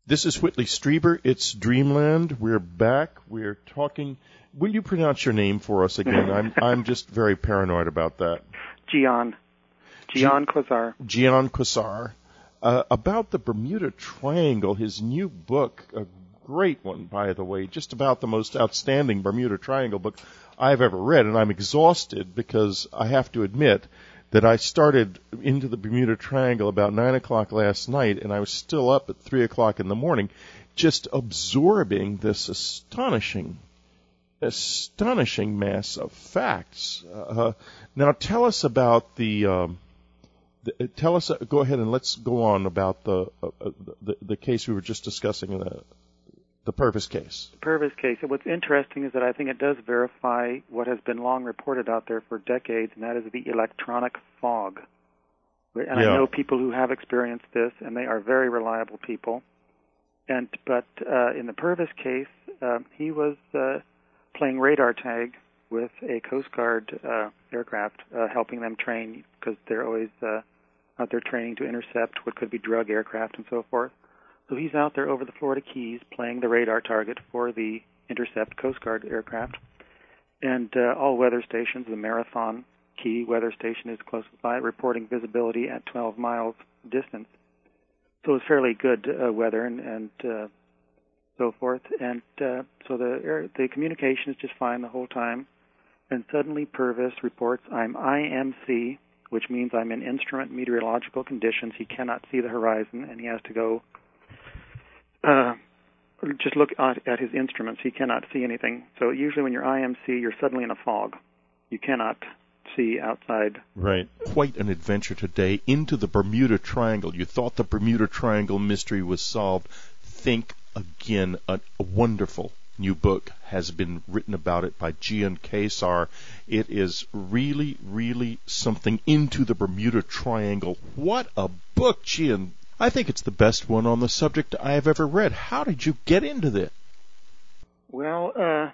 This is Whitley Strieber. It's Dreamland. We're back. We're talking. Will you pronounce your name for us again? I'm just very paranoid about that. Gian Quasar. Gian Quasar. About the Bermuda Triangle, his new book, a great one, by the way, just about the most outstanding Bermuda Triangle book I've ever read, and I'm exhausted because I have to admit that I started into the Bermuda Triangle about 9 o'clock last night, and I was still up at 3 o'clock in the morning, just absorbing this astonishing mass of facts. Now, tell us about go ahead and let's go on about the case we were just discussing, the Purvis case. The Purvis case. What's interesting is that I think it does verify what has been long reported out there for decades, and that is the electronic fog. And I know people who have experienced this, and they are very reliable people. But in the Purvis case, he was playing radar tag with a Coast Guard aircraft, helping them train because they're always out there training to intercept what could be drug aircraft and so forth. So he's out there over the Florida Keys playing the radar target for the intercept Coast Guard aircraft. And all weather stations, the Marathon Key weather station is close by, reporting visibility at 12 miles distance. So it's fairly good weather and so forth. And so the communication is just fine the whole time. And suddenly Purvis reports, I'm IMC, which means I'm in instrument meteorological conditions. He cannot see the horizon, and he has to go just look at his instruments. He cannot see anything. So usually when you're IMC, you're suddenly in a fog. You cannot see outside. Right. Quite an adventure today into the Bermuda Triangle. You thought the Bermuda Triangle mystery was solved. Think again, a wonderful new book has been written about it by Gian Kesar. It is really, really something. Into the Bermuda Triangle. What a book, Gian. I think it's the best one on the subject I have ever read. How did you get into this? Well,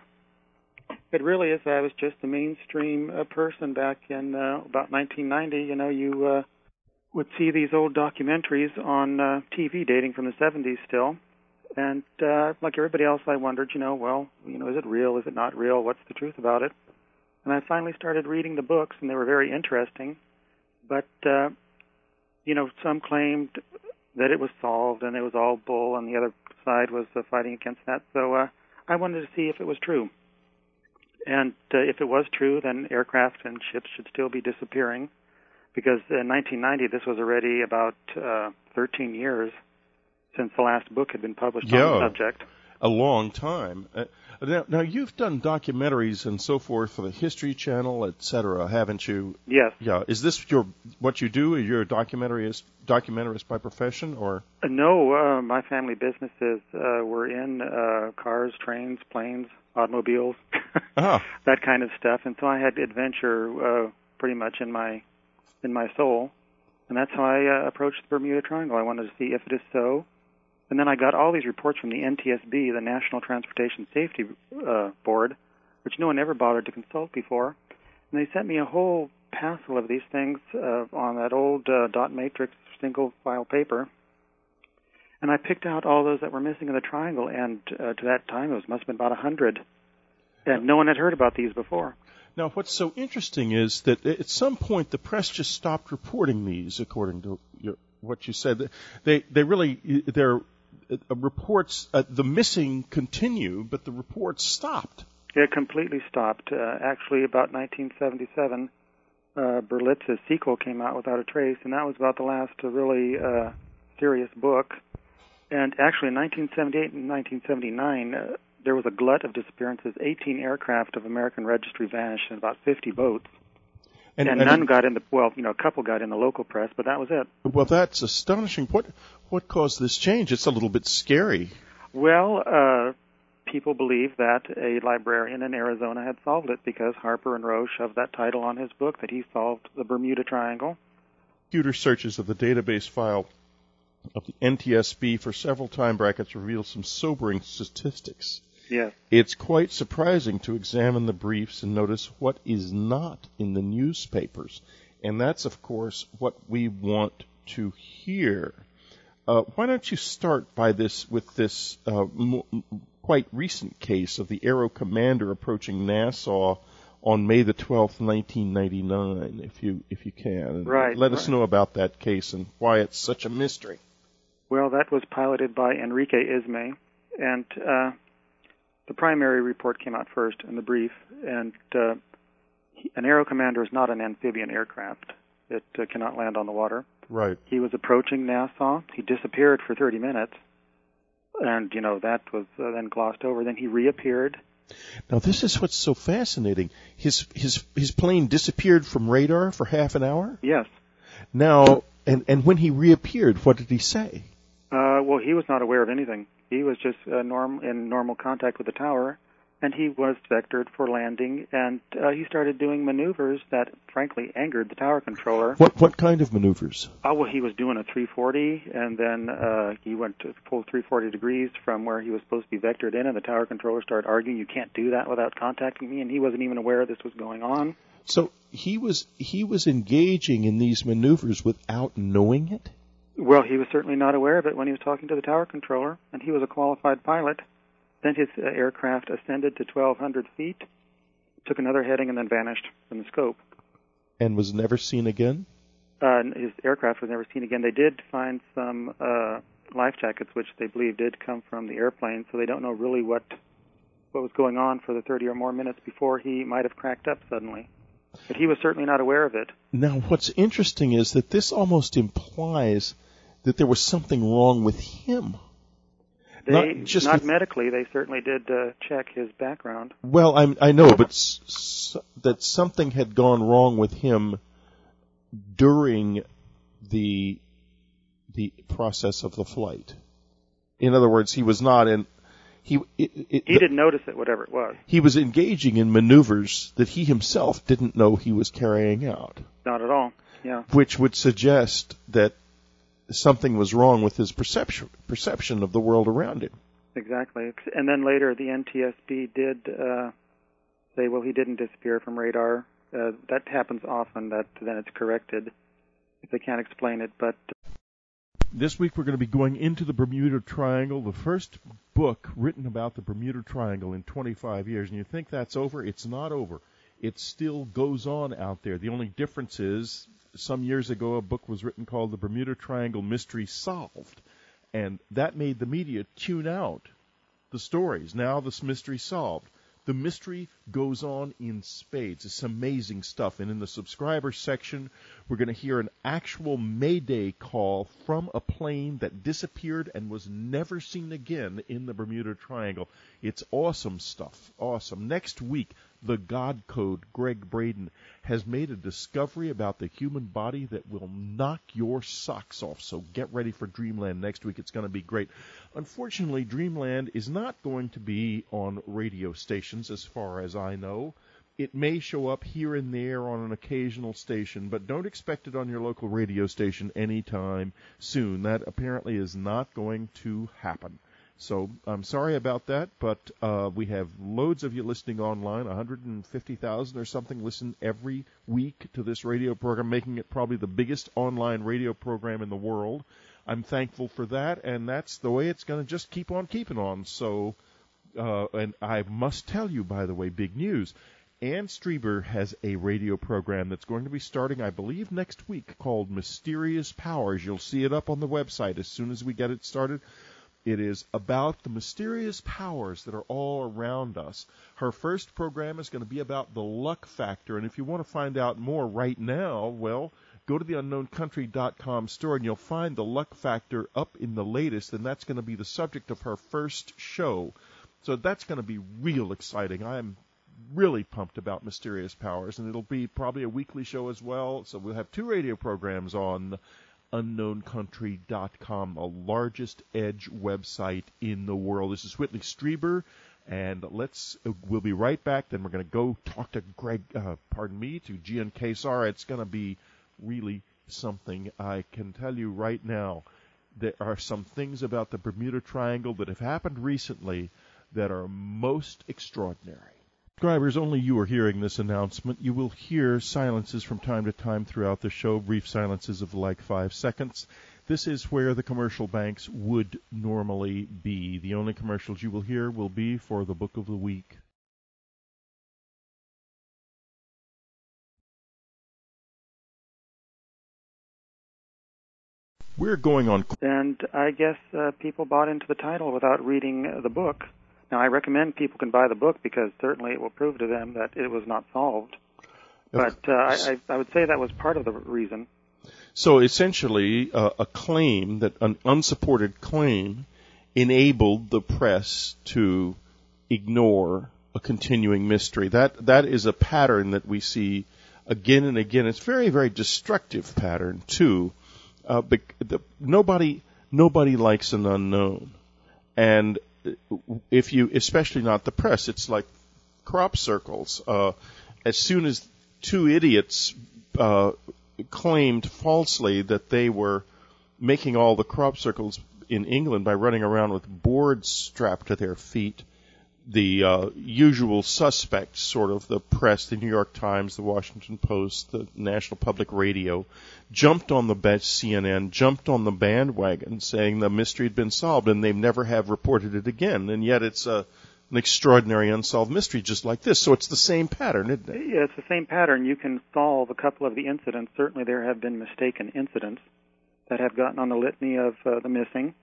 it really is. I was just a mainstream person back in about 1990. You know, you would see these old documentaries on TV dating from the 70s still. And like everybody else, I wondered, is it real? Is it not real? What's the truth about it? And I finally started reading the books, and they were very interesting. But, some claimed that it was solved and it was all bull, and the other side was fighting against that. So I wanted to see if it was true. And if it was true, then aircraft and ships should still be disappearing, because in 1990, this was already about 13 years since the last book had been published on the subject. A long time. Now, you've done documentaries and so forth for the History Channel, etc., haven't you? Yes. Yeah. Is this what you do? You're a documentarist by profession, or? No, my family businesses were in cars, trains, planes, automobiles, that kind of stuff. And so I had adventure pretty much in my soul, and that's how I approached the Bermuda Triangle. I wanted to see if it is so. And then I got all these reports from the NTSB, the National Transportation Safety Board, which no one ever bothered to consult before. And they sent me a whole passel of these things on that old dot matrix single file paper. And I picked out all those that were missing in the triangle, and to that time it must have been about 100. And no one had heard about these before. Now, what's so interesting is that at some point the press just stopped reporting these, according to what you said. Their reports, the missing continue, but the reports stopped. It completely stopped. Actually, about 1977, Berlitz's sequel came out, Without a Trace, and that was about the last really serious book. And actually, in 1978 and 1979, there was a glut of disappearances. 18 aircraft of American registry vanished, and about 50 boats. And none got in a couple got in the local press, but that was it. Well, that's astonishing. What caused this change? It's a little bit scary. Well, people believe that a librarian in Arizona had solved it because Harper and Rowe shoved that title on his book, that he solved the Bermuda Triangle. Computer searches of the database file of the NTSB for several time brackets reveal some sobering statistics. Yes. It's quite surprising to examine the briefs and notice what is not in the newspapers. And that's, of course, what we want to hear. Why don't you start with this quite recent case of the Aero Commander approaching Nassau on May the 12th, 1999, if you can. Right. Let us know about that case and why it's such a mystery. Well, that was piloted by Enrique Ismay, and the primary report came out first in the brief, and an Aero Commander is not an amphibian aircraft. It cannot land on the water. Right. He was approaching Nassau. He disappeared for 30 minutes, and, that was then glossed over. Then he reappeared. Now, this is what's so fascinating. His plane disappeared from radar for half an hour? Yes. Now, and when he reappeared, what did he say? Well, he was not aware of anything. He was just in normal contact with the tower, and he was vectored for landing, and he started doing maneuvers that, frankly, angered the tower controller. What kind of maneuvers? Well, he was doing a 340, and then he went to full 340 degrees from where he was supposed to be vectored in, and the tower controller started arguing, you can't do that without contacting me, and he wasn't even aware this was going on. So he was engaging in these maneuvers without knowing it? Well, he was certainly not aware of it when he was talking to the tower controller, and he was a qualified pilot. Then his aircraft ascended to 1,200 feet, took another heading, and then vanished from the scope. And was never seen again? His aircraft was never seen again. They did find some life jackets, which they believe did come from the airplane, so they don't know really what was going on for the 30 or more minutes before he might have cracked up suddenly. But he was certainly not aware of it. Now, what's interesting is that this almost implies that there was something wrong with him. Not medically. They certainly did check his background. Well, I know, but that something had gone wrong with him during the process of the flight. In other words, he was not in. He didn't notice it, whatever it was. He was engaging in maneuvers that he himself didn't know he was carrying out. Not at all. Yeah. Which would suggest that something was wrong with his perception of the world around him. Exactly. And then later the NTSB did say, well, he didn't disappear from radar. That happens often, that then it's corrected if they can't explain it. But this week we're going to be going into the Bermuda Triangle, the first book written about the Bermuda Triangle in 25 years. And you think that's over? It's not over. It still goes on out there. The only difference is some years ago a book was written called The Bermuda Triangle Mystery Solved. And that made the media tune out the stories. Now this mystery solved. The mystery goes on in spades. It's amazing stuff. And in the subscriber section, we're going to hear an actual Mayday call from a plane that disappeared and was never seen again in the Bermuda Triangle. It's awesome stuff. Awesome. Next week, the God Code, Greg Braden, has made a discovery about the human body that will knock your socks off. So get ready for Dreamland next week. It's going to be great. Unfortunately, Dreamland is not going to be on radio stations as far as I know. It may show up here and there on an occasional station, but don't expect it on your local radio station anytime soon. That apparently is not going to happen. So I'm sorry about that, but we have loads of you listening online, 150,000 or something listen every week to this radio program, making it probably the biggest online radio program in the world. I'm thankful for that, and that's the way it's going to just keep on keeping on. So, and I must tell you, by the way, big news. Ann Strieber has a radio program that's going to be starting, I believe, next week called Mysterious Powers. You'll see it up on the website as soon as we get it started. It is about the mysterious powers that are all around us. Her first program is going to be about the luck factor, and if you want to find out more right now, well, go to the unknowncountry.com store, and you'll find the luck factor up in the latest, and that's going to be the subject of her first show. So that's going to be real exciting. I am really pumped about Mysterious Powers, and it'll be probably a weekly show as well. So we'll have 2 radio programs on unknowncountry.com, the largest edge website in the world. This is Whitley Strieber, and we'll be right back. Then we're going to go talk to to Gian Kesar. It's going to be really something. I can tell you right now, there are some things about the Bermuda Triangle that have happened recently that are most extraordinary. Subscribers, only you are hearing this announcement. You will hear silences from time to time throughout the show, brief silences of like 5 seconds. This is where the commercial banks would normally be. The only commercials you will hear will be for the book of the week. We're going on. And I guess people bought into the title without reading the book. Now, I recommend people can buy the book because certainly it will prove to them that it was not solved. But I would say that was part of the reason. So essentially, a claim, an unsupported claim, enabled the press to ignore a continuing mystery. That is a pattern that we see again and again. It's a very, very destructive pattern, too. Nobody likes an unknown. And if you, especially not the press, it's like crop circles. As soon as 2 idiots claimed falsely that they were making all the crop circles in England by running around with boards strapped to their feet, the usual suspects, sort of the press, the New York Times, the Washington Post, the National Public Radio, jumped on the CNN, jumped on the bandwagon saying the mystery had been solved, and they never have reported it again. And yet it's an extraordinary unsolved mystery just like this. So it's the same pattern, isn't it? Yeah, it's the same pattern. You can solve a couple of the incidents. Certainly there have been mistaken incidents that have gotten on the litany of the missing.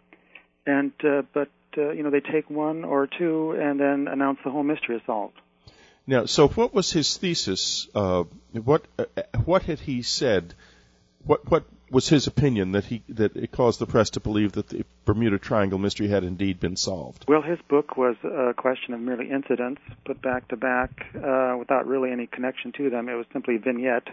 And but they take 1 or 2 and then announce the whole mystery is solved. Now, so what was his thesis? What had he said? What was his opinion that it caused the press to believe that the Bermuda Triangle mystery had indeed been solved? Well, his book was a question of merely incidents put back to back without really any connection to them. It was simply vignette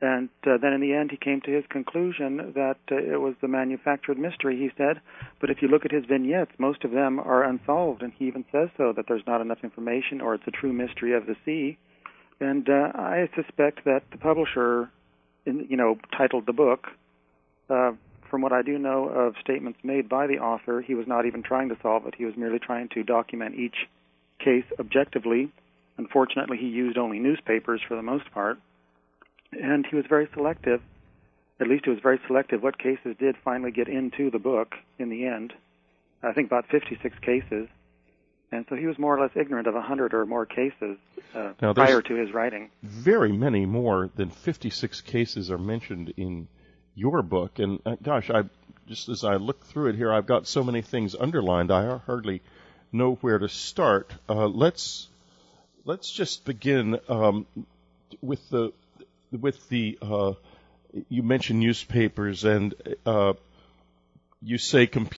And then in the end, he came to his conclusion that it was the manufactured mystery, he said. But if you look at his vignettes, most of them are unsolved, and he even says so, that there's not enough information, or it's a true mystery of the sea. And I suspect that the publisher, titled the book. From what I do know of statements made by the author, he was not even trying to solve it. He was merely trying to document each case objectively. Unfortunately, he used only newspapers for the most part. And he was very selective. At least he was very selective what cases did finally get into the book in the end. I think about 56 cases. And so he was more or less ignorant of 100 or more cases prior to his writing. Very many more than 56 cases are mentioned in your book. And gosh, just as I look through it here, I've got so many things underlined, I hardly know where to start. Let's just begin with the you mentioned newspapers, and you say